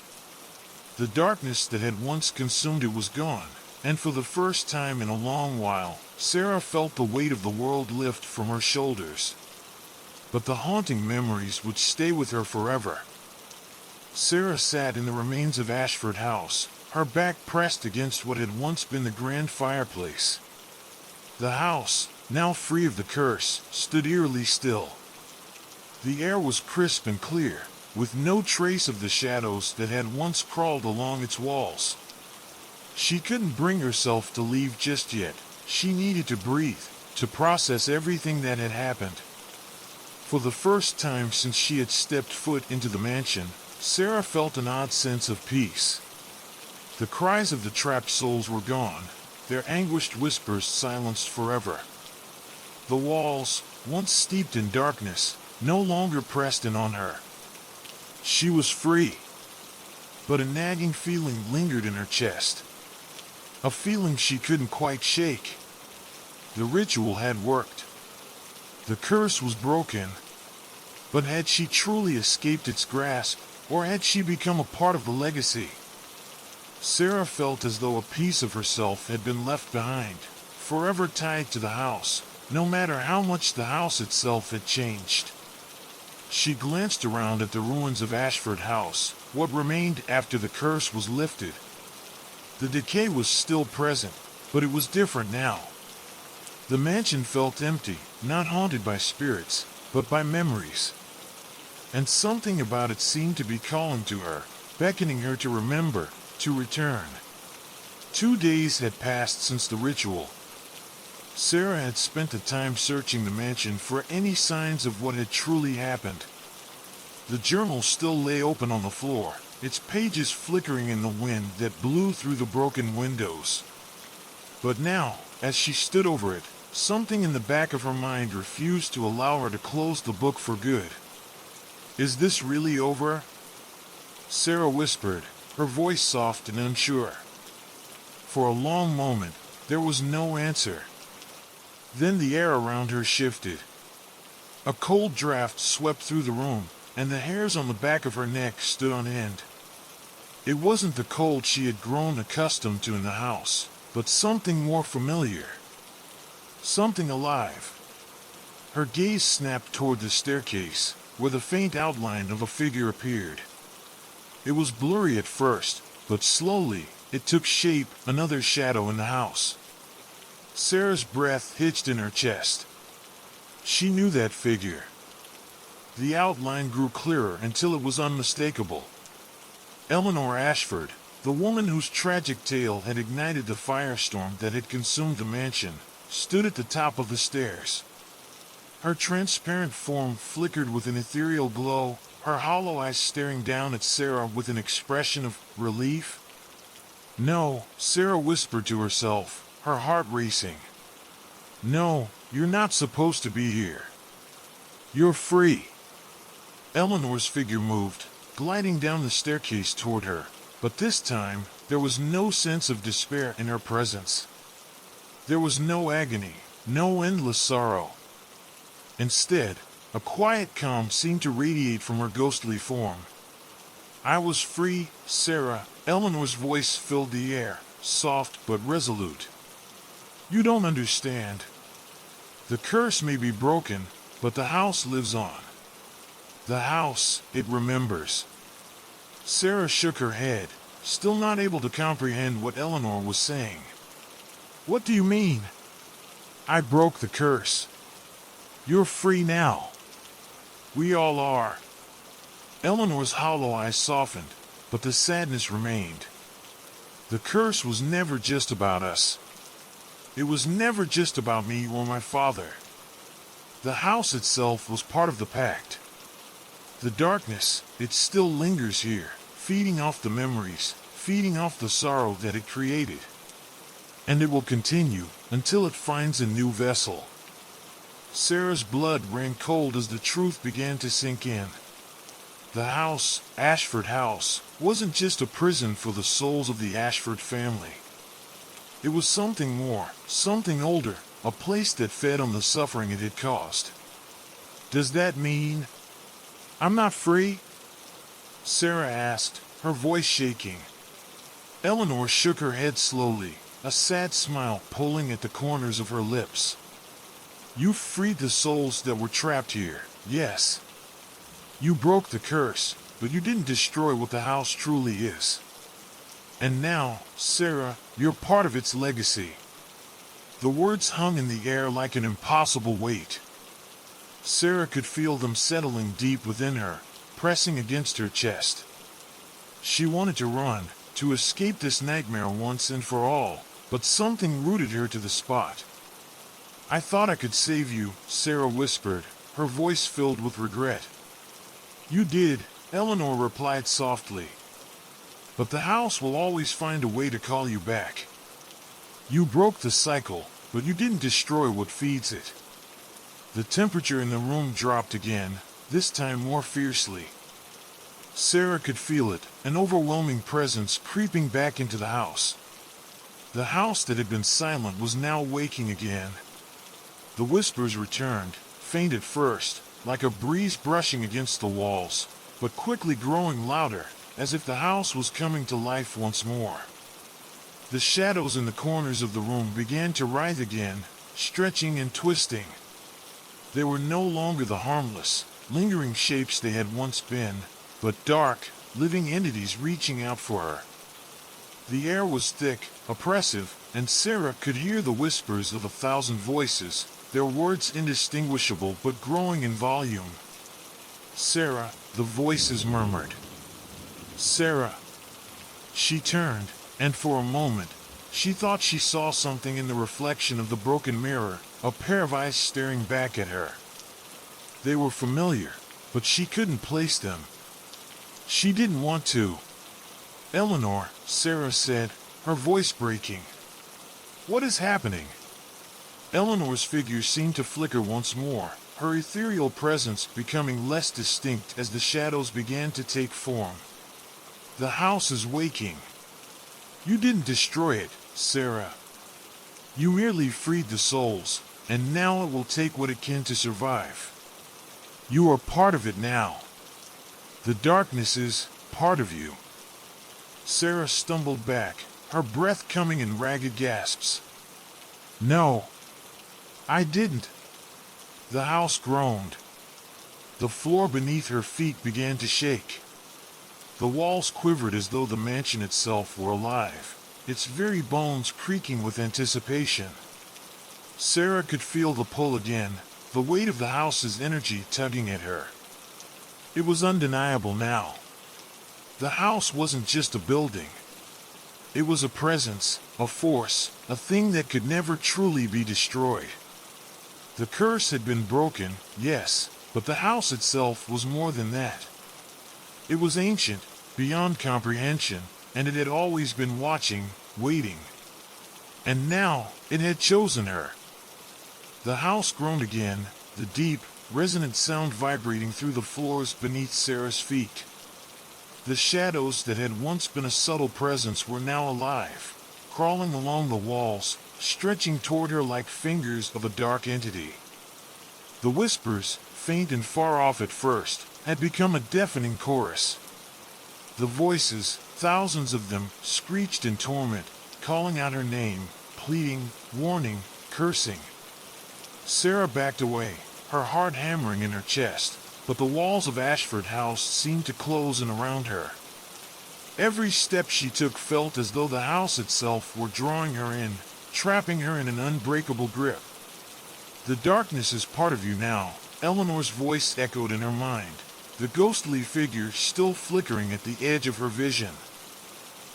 Speaker 1: The darkness that had once consumed it was gone, and for the first time in a long while, Sarah felt the weight of the world lift from her shoulders. But the haunting memories would stay with her forever. Sarah sat in the remains of Ashford House, her back pressed against what had once been the grand fireplace. The house, now free of the curse, stood eerily still. The air was crisp and clear, with no trace of the shadows that had once crawled along its walls. She couldn't bring herself to leave just yet. She needed to breathe, to process everything that had happened. For the first time since she had stepped foot into the mansion, Sarah felt an odd sense of peace. The cries of the trapped souls were gone, their anguished whispers silenced forever. The walls, once steeped in darkness, no longer pressed in on her. She was free. But a nagging feeling lingered in her chest. A feeling she couldn't quite shake. The ritual had worked. The curse was broken. But had she truly escaped its grasp, or had she become a part of the legacy? Sarah felt as though a piece of herself had been left behind, forever tied to the house, no matter how much the house itself had changed. She glanced around at the ruins of Ashford House, what remained after the curse was lifted. The decay was still present, but it was different now. The mansion felt empty, not haunted by spirits, but by memories. And something about it seemed to be calling to her, beckoning her to remember, to return. 2 days had passed since the ritual. Sarah had spent the time searching the mansion for any signs of what had truly happened. The journal still lay open on the floor, its pages flickering in the wind that blew through the broken windows. But now, as she stood over it, something in the back of her mind refused to allow her to close the book for good. "Is this really over?" Sarah whispered, her voice soft and unsure. For a long moment, there was no answer. Then the air around her shifted. A cold draft swept through the room, and the hairs on the back of her neck stood on end. It wasn't the cold she had grown accustomed to in the house, but something more familiar. Something alive. Her gaze snapped toward the staircase, where the faint outline of a figure appeared. It was blurry at first, but slowly, it took shape, another shadow in the house. Sarah's breath hitched in her chest. She knew that figure. The outline grew clearer until it was unmistakable. Eleanor Ashford, the woman whose tragic tale had ignited the firestorm that had consumed the mansion, stood at the top of the stairs. Her transparent form flickered with an ethereal glow, her hollow eyes staring down at Sarah with an expression of relief. "No," Sarah whispered to herself, her heart racing. "No, you're not supposed to be here. You're free." Eleanor's figure moved, gliding down the staircase toward her, but this time, there was no sense of despair in her presence. There was no agony, no endless sorrow. Instead, a quiet calm seemed to radiate from her ghostly form. "I was free, Sarah," Eleanor's voice filled the air, soft but resolute. "You don't understand. The curse may be broken, but the house lives on. The house, it remembers." Sarah shook her head, still not able to comprehend what Eleanor was saying. "What do you mean?" "I broke the curse. You're free now. We all are." Eleanor's hollow eyes softened, but the sadness remained. "The curse was never just about us. It was never just about me or my father. The house itself was part of the pact. The darkness, it still lingers here, feeding off the memories, feeding off the sorrow that it created. And it will continue, until it finds a new vessel." Sarah's blood ran cold as the truth began to sink in. The house, Ashford House, wasn't just a prison for the souls of the Ashford family. It was something more, something older, a place that fed on the suffering it had caused. "Does that mean I'm not free?" Sarah asked, her voice shaking. Eleanor shook her head slowly, a sad smile pulling at the corners of her lips. "You freed the souls that were trapped here, yes. You broke the curse, but you didn't destroy what the house truly is. And now, Sarah, you're part of its legacy." The words hung in the air like an impossible weight. Sarah could feel them settling deep within her, pressing against her chest. She wanted to run, to escape this nightmare once and for all, but something rooted her to the spot. "I thought I could save you," Sarah whispered, her voice filled with regret. "You did," Eleanor replied softly. "But the house will always find a way to call you back. You broke the cycle, but you didn't destroy what feeds it. The temperature in the room dropped again, this time more fiercely. Sarah could feel it, an overwhelming presence creeping back into the house. The house that had been silent was now waking again. The whispers returned, faint at first, like a breeze brushing against the walls, but quickly growing louder, as if the house was coming to life once more. The shadows in the corners of the room began to writhe again, stretching and twisting. They were no longer the harmless, lingering shapes they had once been, but dark, living entities reaching out for her. The air was thick, oppressive, and Sarah could hear the whispers of 1,000 voices, their words indistinguishable but growing in volume. "Sarah," the voices murmured. "Sarah." She turned, and for a moment, she thought she saw something in the reflection of the broken mirror, a pair of eyes staring back at her. They were familiar, but she couldn't place them. She didn't want to. "Eleanor," Sarah said, her voice breaking. "What is happening?" Eleanor's figure seemed to flicker once more, her ethereal presence becoming less distinct as the shadows began to take form. "The house is waking." "You didn't destroy it, Sarah. You merely freed the souls, and now it will take what it can to survive. You are part of it now. The darkness is part of you." Sarah stumbled back, her breath coming in ragged gasps. "No, I didn't." The house groaned. The floor beneath her feet began to shake. The walls quivered as though the mansion itself were alive, its very bones creaking with anticipation. Sarah could feel the pull again, the weight of the house's energy tugging at her. It was undeniable now. The house wasn't just a building. It was a presence, a force, a thing that could never truly be destroyed. The curse had been broken, yes, but the house itself was more than that. It was ancient, beyond comprehension, and it had always been watching, waiting. And now, it had chosen her. The house groaned again, the deep, resonant sound vibrating through the floors beneath Sarah's feet. The shadows that had once been a subtle presence were now alive, crawling along the walls, stretching toward her like fingers of a dark entity. The whispers, faint and far off at first, had become a deafening chorus. The voices, thousands of them, screeched in torment, calling out her name, pleading, warning, cursing. Sarah backed away, her heart hammering in her chest, but the walls of Ashford House seemed to close in around her. Every step she took felt as though the house itself were drawing her in, trapping her in an unbreakable grip. "The darkness is part of you now," Eleanor's voice echoed in her mind, the ghostly figure still flickering at the edge of her vision.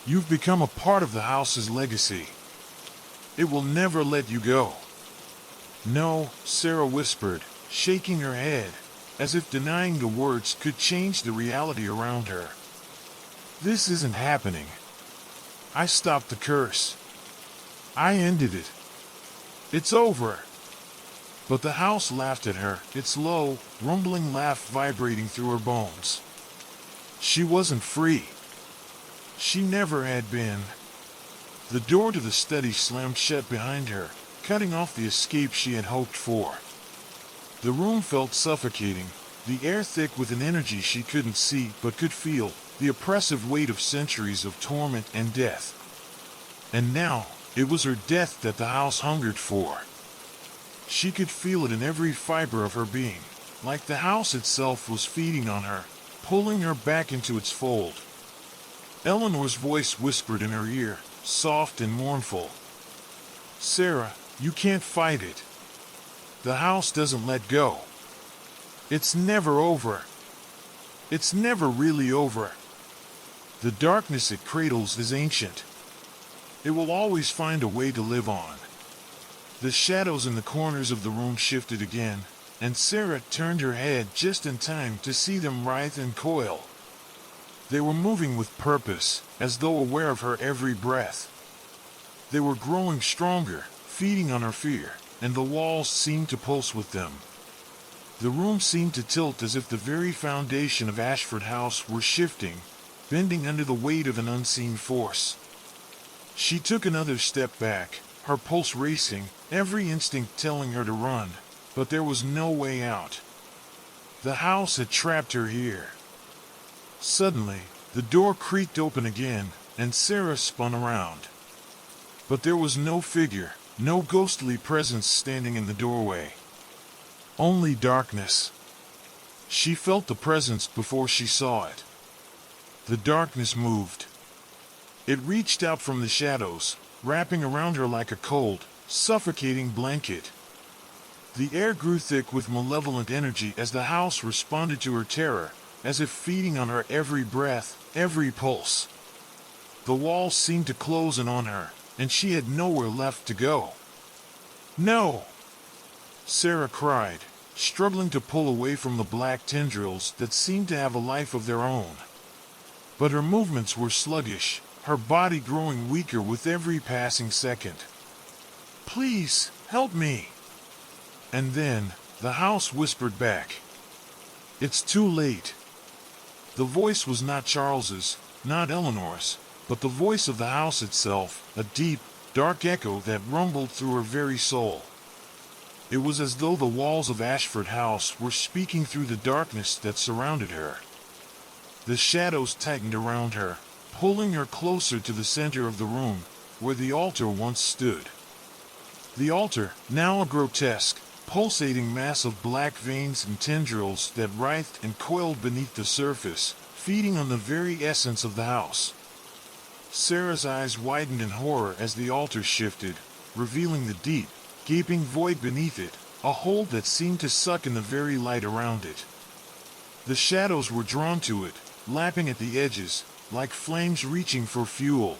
Speaker 1: "You've become a part of the house's legacy. It will never let you go." "No," Sarah whispered, shaking her head, as if denying the words could change the reality around her. "This isn't happening. I stopped the curse. I ended it. It's over." But the house laughed at her, its low, rumbling laugh vibrating through her bones. She wasn't free. She never had been. The door to the study slammed shut behind her, cutting off the escape she had hoped for. The room felt suffocating, the air thick with an energy she couldn't see but could feel, the oppressive weight of centuries of torment and death. And now, it was her death that the house hungered for. She could feel it in every fiber of her being, like the house itself was feeding on her, pulling her back into its fold. Eleanor's voice whispered in her ear, soft and mournful. "Sarah, you can't fight it. The house doesn't let go. It's never over. It's never really over. The darkness it cradles is ancient. It will always find a way to live on." The shadows in the corners of the room shifted again, and Sarah turned her head just in time to see them writhe and coil. They were moving with purpose, as though aware of her every breath. They were growing stronger, feeding on her fear, and the walls seemed to pulse with them. The room seemed to tilt as if the very foundation of Ashford House were shifting, bending under the weight of an unseen force. She took another step back, her pulse racing, every instinct telling her to run, but there was no way out. The house had trapped her here. Suddenly, the door creaked open again, and Sarah spun around. But there was no figure, no ghostly presence standing in the doorway. Only darkness. She felt the presence before she saw it. The darkness moved. It reached out from the shadows, wrapping around her like a cold, suffocating blanket. The air grew thick with malevolent energy as the house responded to her terror, as if feeding on her every breath, every pulse. The walls seemed to close in on her, and she had nowhere left to go. "No!" Sarah cried, struggling to pull away from the black tendrils that seemed to have a life of their own. But her movements were sluggish, her body growing weaker with every passing second. "Please, help me!" And then, the house whispered back. "It's too late." The voice was not Charles's, not Eleanor's, but the voice of the house itself, a deep, dark echo that rumbled through her very soul. It was as though the walls of Ashford House were speaking through the darkness that surrounded her. The shadows tightened around her, pulling her closer to the center of the room, where the altar once stood. The altar, now a grotesque, pulsating mass of black veins and tendrils that writhed and coiled beneath the surface, feeding on the very essence of the house. Sarah's eyes widened in horror as the altar shifted, revealing the deep, gaping void beneath it, a hole that seemed to suck in the very light around it. The shadows were drawn to it, lapping at the edges, like flames reaching for fuel.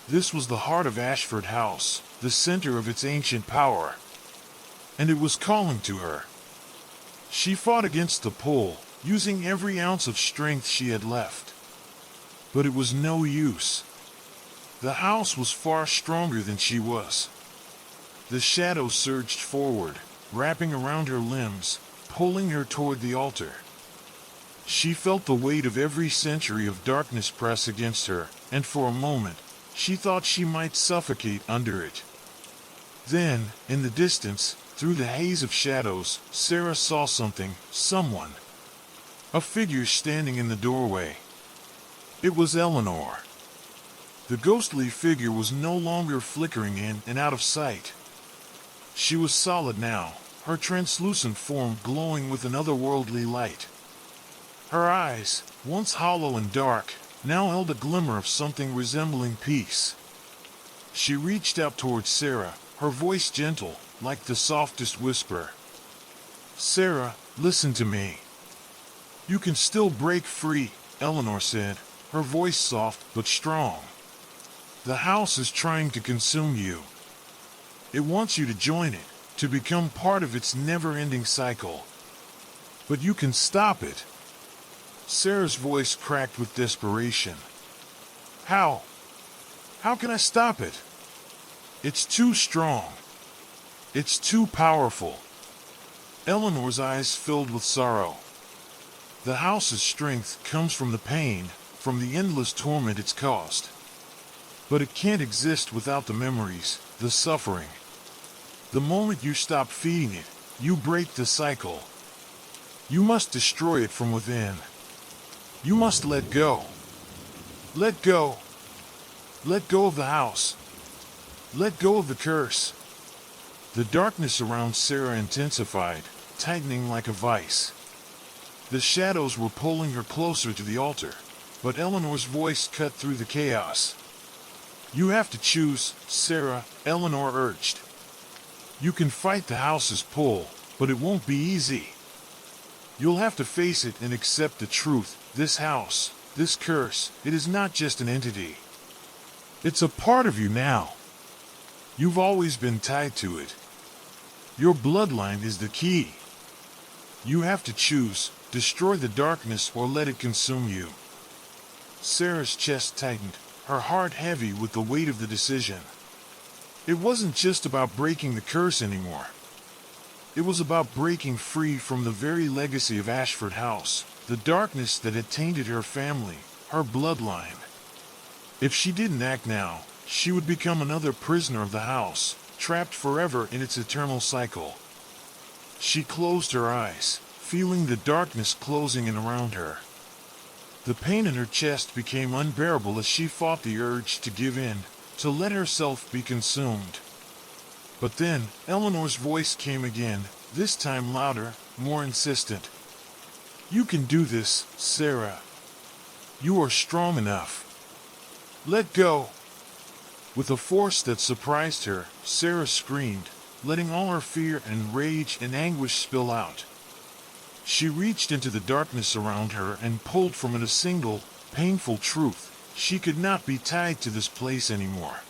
Speaker 1: This was the heart of Ashford House, the center of its ancient power. And it was calling to her. She fought against the pull, using every ounce of strength she had left. But it was no use. The house was far stronger than she was. The shadows surged forward, wrapping around her limbs, pulling her toward the altar. She felt the weight of every century of darkness press against her, and for a moment, she thought she might suffocate under it. Then, in the distance, through the haze of shadows, Sarah saw something, someone. A figure standing in the doorway. It was Eleanor. The ghostly figure was no longer flickering in and out of sight. She was solid now, her translucent form glowing with an otherworldly light. Her eyes, once hollow and dark, now held a glimmer of something resembling peace. She reached out towards Sarah, her voice gentle, like the softest whisper. "Sarah, listen to me. You can still break free," Eleanor said, her voice soft but strong. "The house is trying to consume you. It wants you to join it, to become part of its never-ending cycle. But you can stop it." Sarah's voice cracked with desperation. "How? How can I stop it? It's too strong. It's too powerful." Eleanor's eyes filled with sorrow. The house's strength comes from the pain, from the endless torment it's caused. But it can't exist without the memories, the suffering. The moment you stop feeding it, you break the cycle. You must destroy it from within. You must let go. Let go. Let go of the house. Let go of the curse. The darkness around Sarah intensified, tightening like a vice. The shadows were pulling her closer to the altar, but Eleanor's voice cut through the chaos. "You have to choose, Sarah," Eleanor urged. "You can fight the house's pull, but it won't be easy. You'll have to face it and accept the truth. This house, this curse, it is not just an entity. It's a part of you now. You've always been tied to it. Your bloodline is the key. You have to choose, destroy the darkness or let it consume you." Sarah's chest tightened, her heart heavy with the weight of the decision. It wasn't just about breaking the curse anymore. It was about breaking free from the very legacy of Ashford House, the darkness that had tainted her family, her bloodline. If she didn't act now, she would become another prisoner of the house, trapped forever in its eternal cycle. She closed her eyes, feeling the darkness closing in around her. The pain in her chest became unbearable as she fought the urge to give in, to let herself be consumed. But then, Eleanor's voice came again, this time louder, more insistent. "You can do this, Sarah. You are strong enough. Let go." With a force that surprised her, Sarah screamed, letting all her fear and rage and anguish spill out. She reached into the darkness around her and pulled from it a single, painful truth. She could not be tied to this place anymore.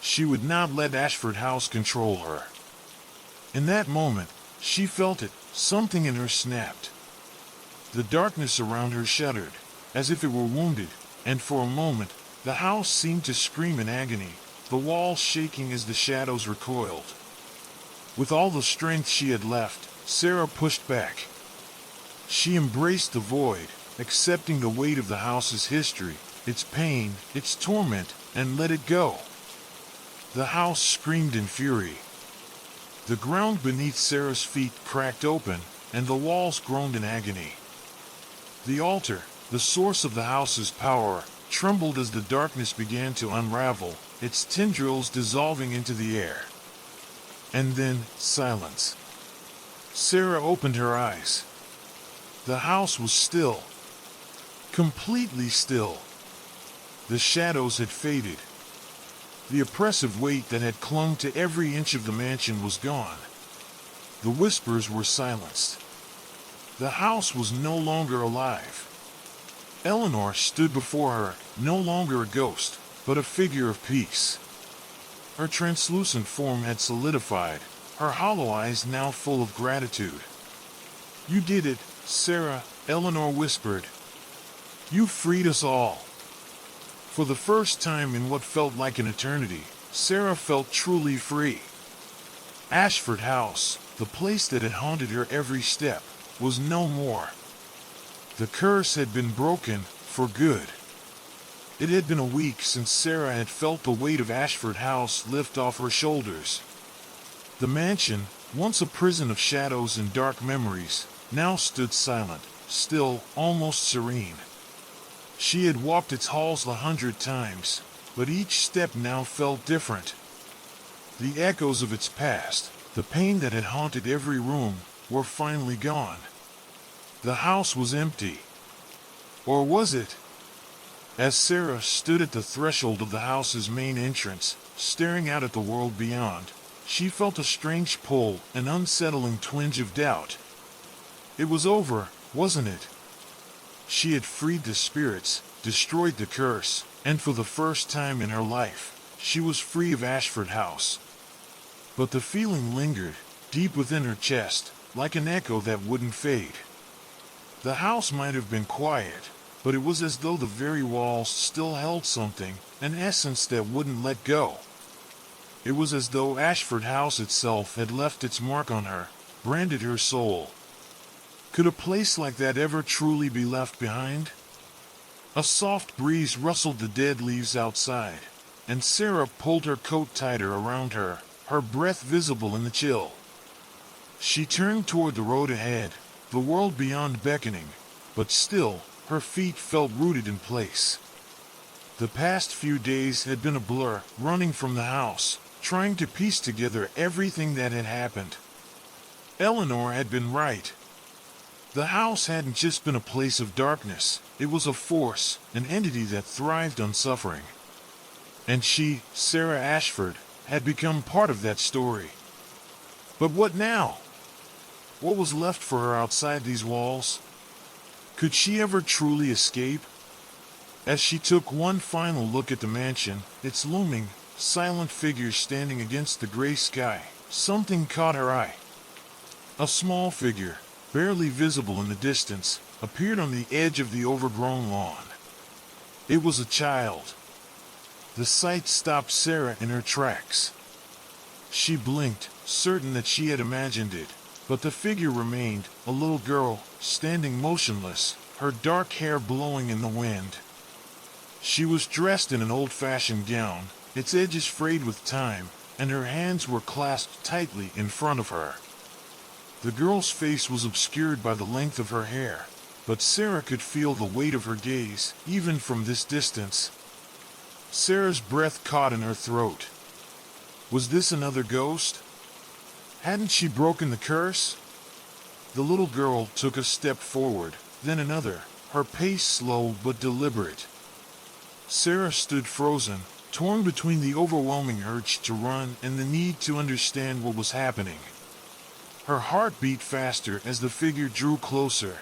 Speaker 1: She would not let Ashford House control her. In that moment, she felt it, something in her snapped. The darkness around her shuddered, as if it were wounded, and for a moment, the house seemed to scream in agony, the walls shaking as the shadows recoiled. With all the strength she had left, Sarah pushed back. She embraced the void, accepting the weight of the house's history, its pain, its torment, and let it go. The house screamed in fury. The ground beneath Sarah's feet cracked open, and the walls groaned in agony. The altar, the source of the house's power, trembled as the darkness began to unravel, its tendrils dissolving into the air. And then, silence. Sarah opened her eyes. The house was still. Completely still. The shadows had faded. The oppressive weight that had clung to every inch of the mansion was gone. The whispers were silenced. The house was no longer alive. Eleanor stood before her, no longer a ghost, but a figure of peace. Her translucent form had solidified, her hollow eyes now full of gratitude. "You did it, Sarah," Eleanor whispered. "You freed us all." For the first time in what felt like an eternity, Sarah felt truly free. Ashford House, the place that had haunted her every step, was no more. The curse had been broken, for good. It had been a week since Sarah had felt the weight of Ashford House lift off her shoulders. The mansion, once a prison of shadows and dark memories, now stood silent, still, almost serene. She had walked its halls 100 times, but each step now felt different. The echoes of its past, the pain that had haunted every room, were finally gone. The house was empty. Or was it? As Sarah stood at the threshold of the house's main entrance, staring out at the world beyond, she felt a strange pull, an unsettling twinge of doubt. It was over, wasn't it? She had freed the spirits, destroyed the curse, and for the first time in her life, she was free of Ashford House. But the feeling lingered, deep within her chest, like an echo that wouldn't fade. The house might have been quiet, but it was as though the very walls still held something, an essence that wouldn't let go. It was as though Ashford House itself had left its mark on her, branded her soul. Could a place like that ever truly be left behind? A soft breeze rustled the dead leaves outside, and Sarah pulled her coat tighter around her, her breath visible in the chill. She turned toward the road ahead, the world beyond beckoning, but still, her feet felt rooted in place. The past few days had been a blur, running from the house, trying to piece together everything that had happened. Eleanor had been right. The house hadn't just been a place of darkness, it was a force, an entity that thrived on suffering. And she, Sarah Ashford, had become part of that story. But what now? What was left for her outside these walls? Could she ever truly escape? As she took one final look at the mansion, its looming, silent figure standing against the gray sky, something caught her eye. A small figure, barely visible in the distance, appeared on the edge of the overgrown lawn. It was a child. The sight stopped Sarah in her tracks. She blinked, certain that she had imagined it, but the figure remained, a little girl, standing motionless, her dark hair blowing in the wind. She was dressed in an old-fashioned gown, its edges frayed with time, and her hands were clasped tightly in front of her. The girl's face was obscured by the length of her hair, but Sarah could feel the weight of her gaze, even from this distance. Sarah's breath caught in her throat. Was this another ghost? Hadn't she broken the curse? The little girl took a step forward, then another, her pace slow but deliberate. Sarah stood frozen, torn between the overwhelming urge to run and the need to understand what was happening. Her heart beat faster as the figure drew closer.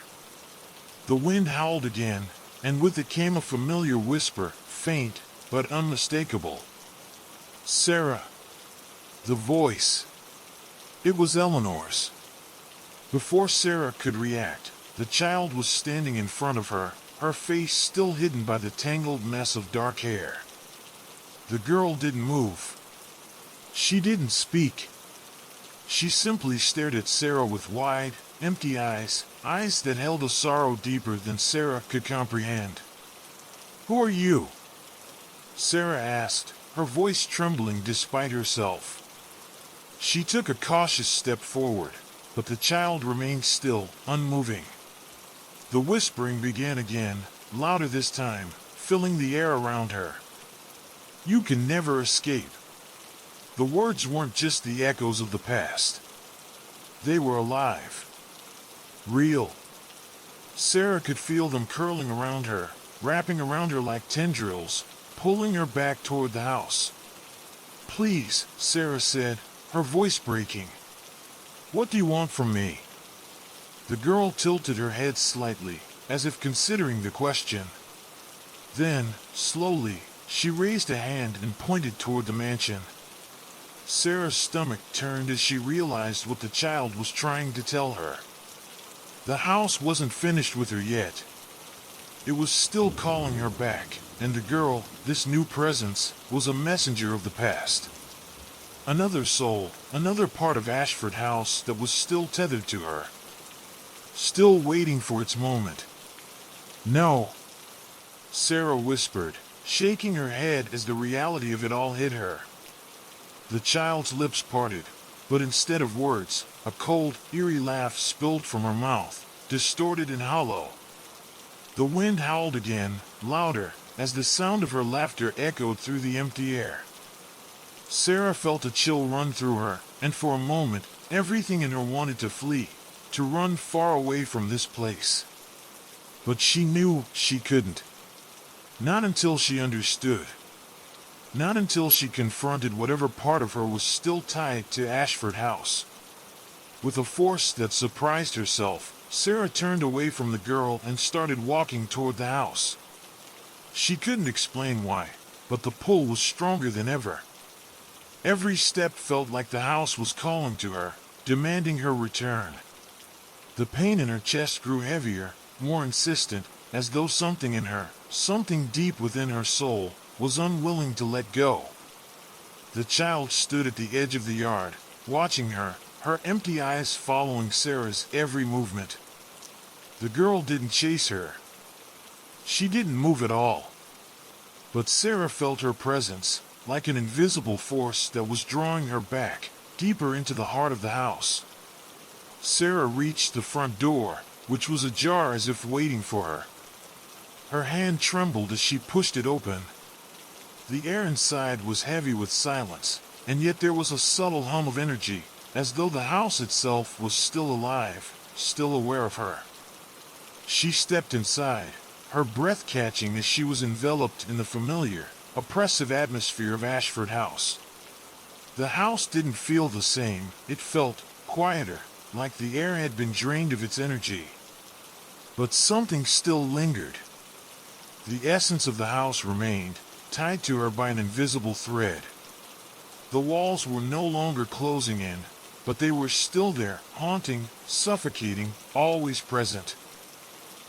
Speaker 1: The wind howled again, and with it came a familiar whisper, faint but unmistakable. Sarah. The voice. It was Eleanor's. Before Sarah could react, the child was standing in front of her, her face still hidden by the tangled mess of dark hair. The girl didn't move. She didn't speak. She simply stared at Sarah with wide, empty eyes, eyes that held a sorrow deeper than Sarah could comprehend. "Who are you?" Sarah asked, her voice trembling despite herself. She took a cautious step forward, but the child remained still, unmoving. The whispering began again, louder this time, filling the air around her. "You can never escape." The words weren't just the echoes of the past. They were alive. Real. Sarah could feel them curling around her, wrapping around her like tendrils, pulling her back toward the house. "Please," Sarah said, her voice breaking. "What do you want from me?" The girl tilted her head slightly, as if considering the question. Then, slowly, she raised a hand and pointed toward the mansion. Sarah's stomach turned as she realized what the child was trying to tell her. The house wasn't finished with her yet. It was still calling her back, and the girl, this new presence, was a messenger of the past. Another soul, another part of Ashford House that was still tethered to her. Still waiting for its moment. "No," Sarah whispered, shaking her head as the reality of it all hit her. The child's lips parted, but instead of words, a cold, eerie laugh spilled from her mouth, distorted and hollow. The wind howled again, louder, as the sound of her laughter echoed through the empty air. Sarah felt a chill run through her, and for a moment, everything in her wanted to flee, to run far away from this place. But she knew she couldn't. Not until she understood. Not until she confronted whatever part of her was still tied to Ashford House. With a force that surprised herself, Sarah turned away from the girl and started walking toward the house. She couldn't explain why, but the pull was stronger than ever. Every step felt like the house was calling to her, demanding her return. The pain in her chest grew heavier, more insistent, as though something in her, something deep within her soul, was unwilling to let go. The child stood at the edge of the yard, watching her, her empty eyes following Sarah's every movement. The girl didn't chase her. She didn't move at all. But Sarah felt her presence, like an invisible force that was drawing her back, deeper into the heart of the house. Sarah reached the front door, which was ajar as if waiting for her. Her hand trembled as she pushed it open. The air inside was heavy with silence, and yet there was a subtle hum of energy, as though the house itself was still alive, still aware of her. She stepped inside, her breath catching as she was enveloped in the familiar, oppressive atmosphere of Ashford House. The house didn't feel the same, it felt quieter, like the air had been drained of its energy. But something still lingered. The essence of the house remained, tied to her by an invisible thread. The walls were no longer closing in, but they were still there, haunting, suffocating, always present.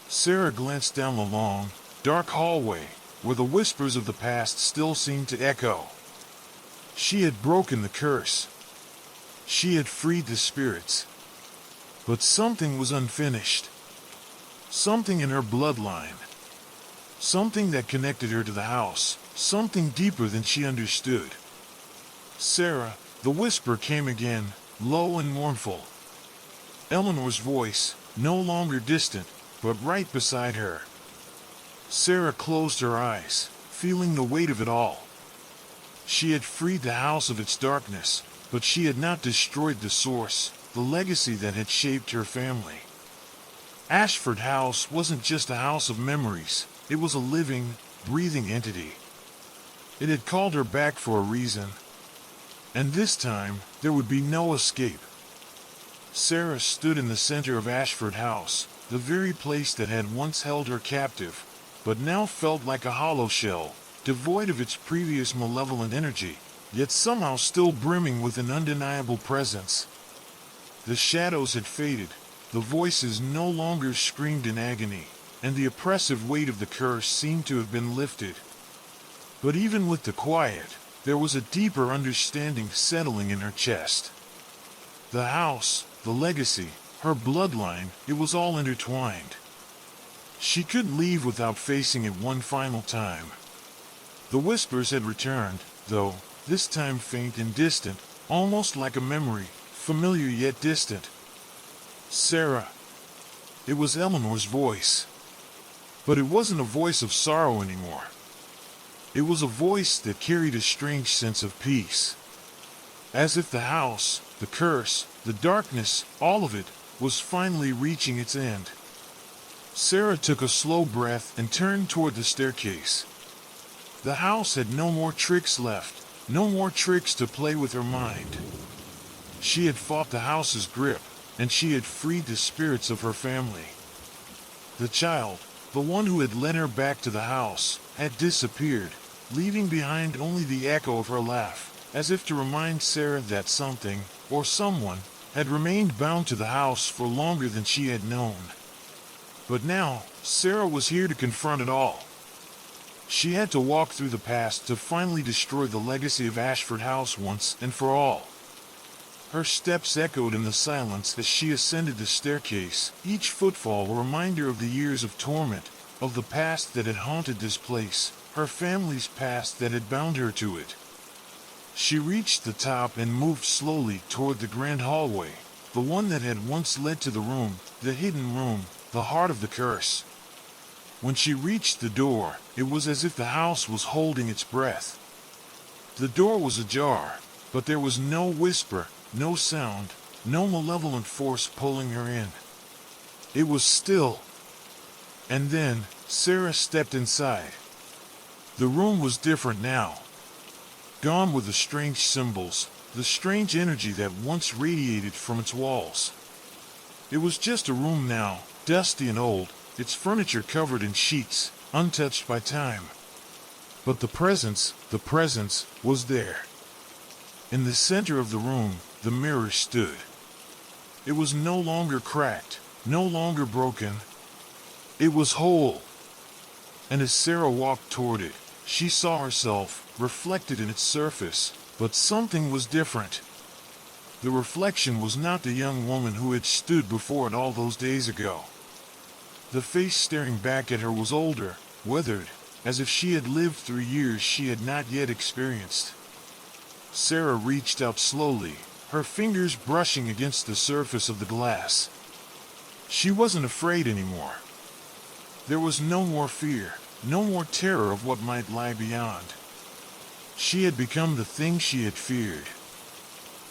Speaker 1: Sarah glanced down the long, dark hallway, where the whispers of the past still seemed to echo. She had broken the curse. She had freed the spirits. But something was unfinished. Something in her bloodline. Something that connected her to the house. Something deeper than she understood. Sarah, the whisper came again, low and mournful. Eleanor's voice, no longer distant, but right beside her. Sarah closed her eyes, feeling the weight of it all. She had freed the house of its darkness, but she had not destroyed the source, the legacy that had shaped her family. Ashford House wasn't just a house of memories, it was a living, breathing entity. It had called her back for a reason, and this time there would be no escape. Sarah stood in the center of Ashford House, the very place that had once held her captive, but now felt like a hollow shell, devoid of its previous malevolent energy, yet somehow still brimming with an undeniable presence. The shadows had faded, the voices no longer screamed in agony, and the oppressive weight of the curse seemed to have been lifted. But even with the quiet, there was a deeper understanding settling in her chest. The house, the legacy, her bloodline, it was all intertwined. She couldn't leave without facing it one final time. The whispers had returned, though, this time faint and distant, almost like a memory, familiar yet distant. Sarah. It was Eleanor's voice. But it wasn't a voice of sorrow anymore. It was a voice that carried a strange sense of peace. As if the house, the curse, the darkness, all of it, was finally reaching its end. Sarah took a slow breath and turned toward the staircase. The house had no more tricks left, no more tricks to play with her mind. She had fought the house's grip, and she had freed the spirits of her family. The child, the one who had led her back to the house, had disappeared, leaving behind only the echo of her laugh, as if to remind Sarah that something, or someone, had remained bound to the house for longer than she had known. But now, Sarah was here to confront it all. She had to walk through the past to finally destroy the legacy of Ashford House once and for all. Her steps echoed in the silence as she ascended the staircase, each footfall a reminder of the years of torment, of the past that had haunted this place, her family's past that had bound her to it. She reached the top and moved slowly toward the grand hallway, the one that had once led to the room, the hidden room, the heart of the curse. When she reached the door, it was as if the house was holding its breath. The door was ajar, but there was no whisper, no sound, no malevolent force pulling her in. It was still. And then, Sarah stepped inside. The room was different now. Gone were the strange symbols, the strange energy that once radiated from its walls. It was just a room now, dusty and old, its furniture covered in sheets, untouched by time. But the presence was there. In the center of the room, the mirror stood. It was no longer cracked, no longer broken. It was whole. And as Sarah walked toward it, she saw herself, reflected in its surface, but something was different. The reflection was not the young woman who had stood before it all those days ago. The face staring back at her was older, weathered, as if she had lived through years she had not yet experienced. Sarah reached out slowly, her fingers brushing against the surface of the glass. She wasn't afraid anymore. There was no more fear, no more terror of what might lie beyond. She had become the thing she had feared.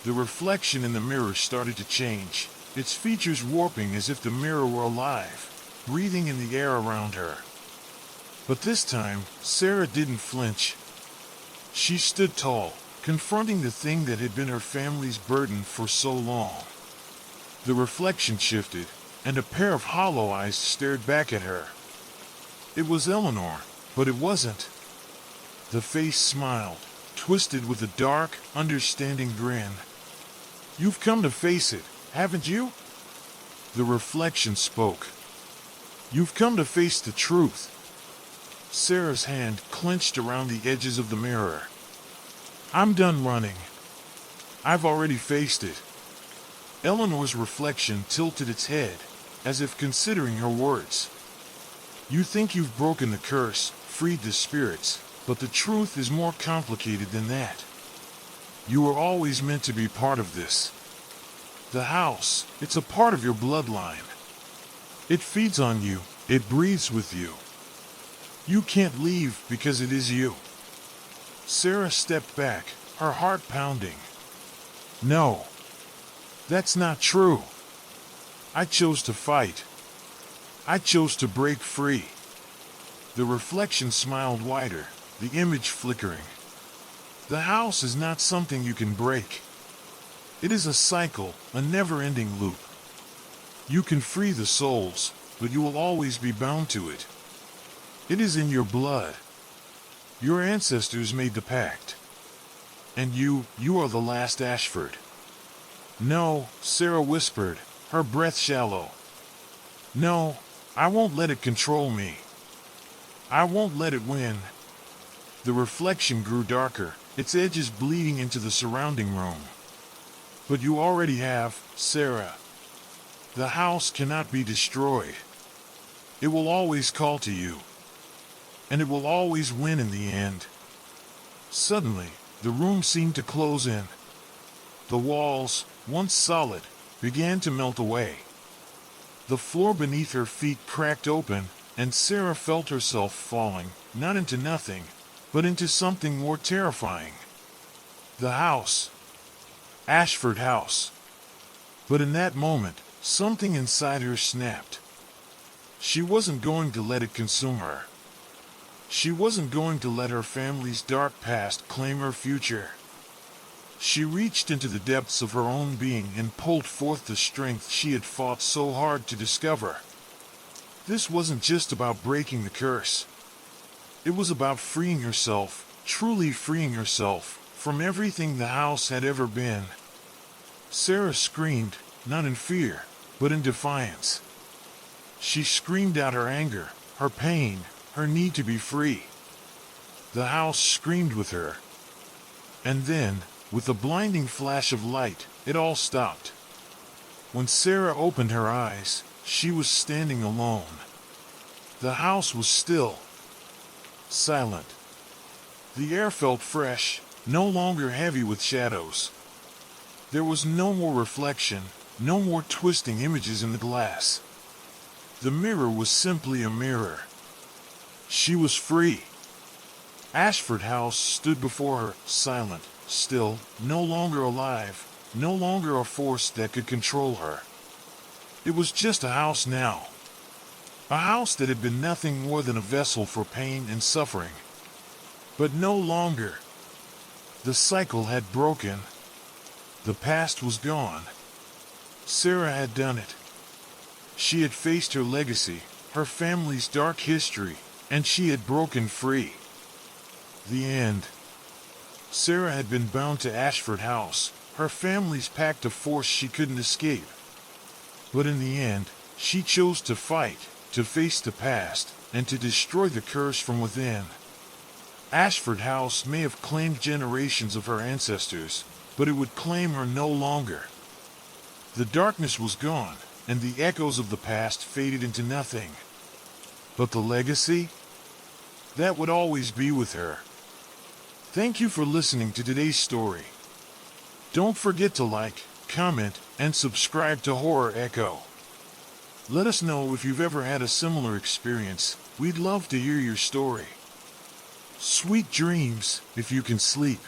Speaker 1: The reflection in the mirror started to change, its features warping as if the mirror were alive, breathing in the air around her. But this time, Sarah didn't flinch. She stood tall, confronting the thing that had been her family's burden for so long. The reflection shifted, and a pair of hollow eyes stared back at her. It was Eleanor, but it wasn't. The face smiled, twisted with a dark, understanding grin. "You've come to face it, haven't you?" The reflection spoke. "You've come to face the truth." Sarah's hand clenched around the edges of the mirror. "I'm done running. I've already faced it, Eleanor's reflection tilted its head, as if considering her words. You think you've broken the curse, freed the spirits, but the truth is more complicated than that. You were always meant to be part of this. The house, it's a part of your bloodline. It feeds on you, it breathes with you. You can't leave because it is you. Sarah stepped back, her heart pounding. No, that's not true. I chose to fight. I chose to break free. The reflection smiled wider, the image flickering. The house is not something you can break. It is a cycle, a never-ending loop. You can free the souls, but you will always be bound to it. It is in your blood. Your ancestors made the pact. And you are the last Ashford. No, Sarah whispered, her breath shallow. No, I won't let it control me. I won't let it win. The reflection grew darker, its edges bleeding into the surrounding room. But you already have, Sarah. The house cannot be destroyed. It will always call to you. And it will always win in the end. Suddenly, the room seemed to close in. The walls, once solid, began to melt away. The floor beneath her feet cracked open, and Sarah felt herself falling, not into nothing, but into something more terrifying. The house. Ashford House. But in that moment, something inside her snapped. She wasn't going to let it consume her. She wasn't going to let her family's dark past claim her future. She reached into the depths of her own being and pulled forth the strength she had fought so hard to discover. This wasn't just about breaking the curse. It was about freeing herself, truly freeing herself, from everything the house had ever been. Sarah screamed, not in fear, but in defiance. She screamed out her anger, her pain, her need to be free. The house screamed with her. And then, with a blinding flash of light, it all stopped. When Sarah opened her eyes, she was standing alone. The house was still, silent. The air felt fresh, no longer heavy with shadows. There was no more reflection, no more twisting images in the glass. The mirror was simply a mirror. She was free. Ashford House stood before her, silent, still, no longer alive, no longer a force that could control her. It was just a house now. A house that had been nothing more than a vessel for pain and suffering. But no longer. The cycle had broken. The past was gone. Sarah had done it. She had faced her legacy, her family's dark history, and she had broken free. The end. Sarah had been bound to Ashford House, her family's pact of force she couldn't escape. But in the end, she chose to fight, to face the past, and to destroy the curse from within. Ashford House may have claimed generations of her ancestors, but it would claim her no longer. The darkness was gone, and the echoes of the past faded into nothing. But the legacy? That would always be with her. Thank you for listening to today's story. Don't forget to like, comment, and subscribe to Horror Echo. Let us know if you've ever had a similar experience. We'd love to hear your story. Sweet dreams, if you can sleep.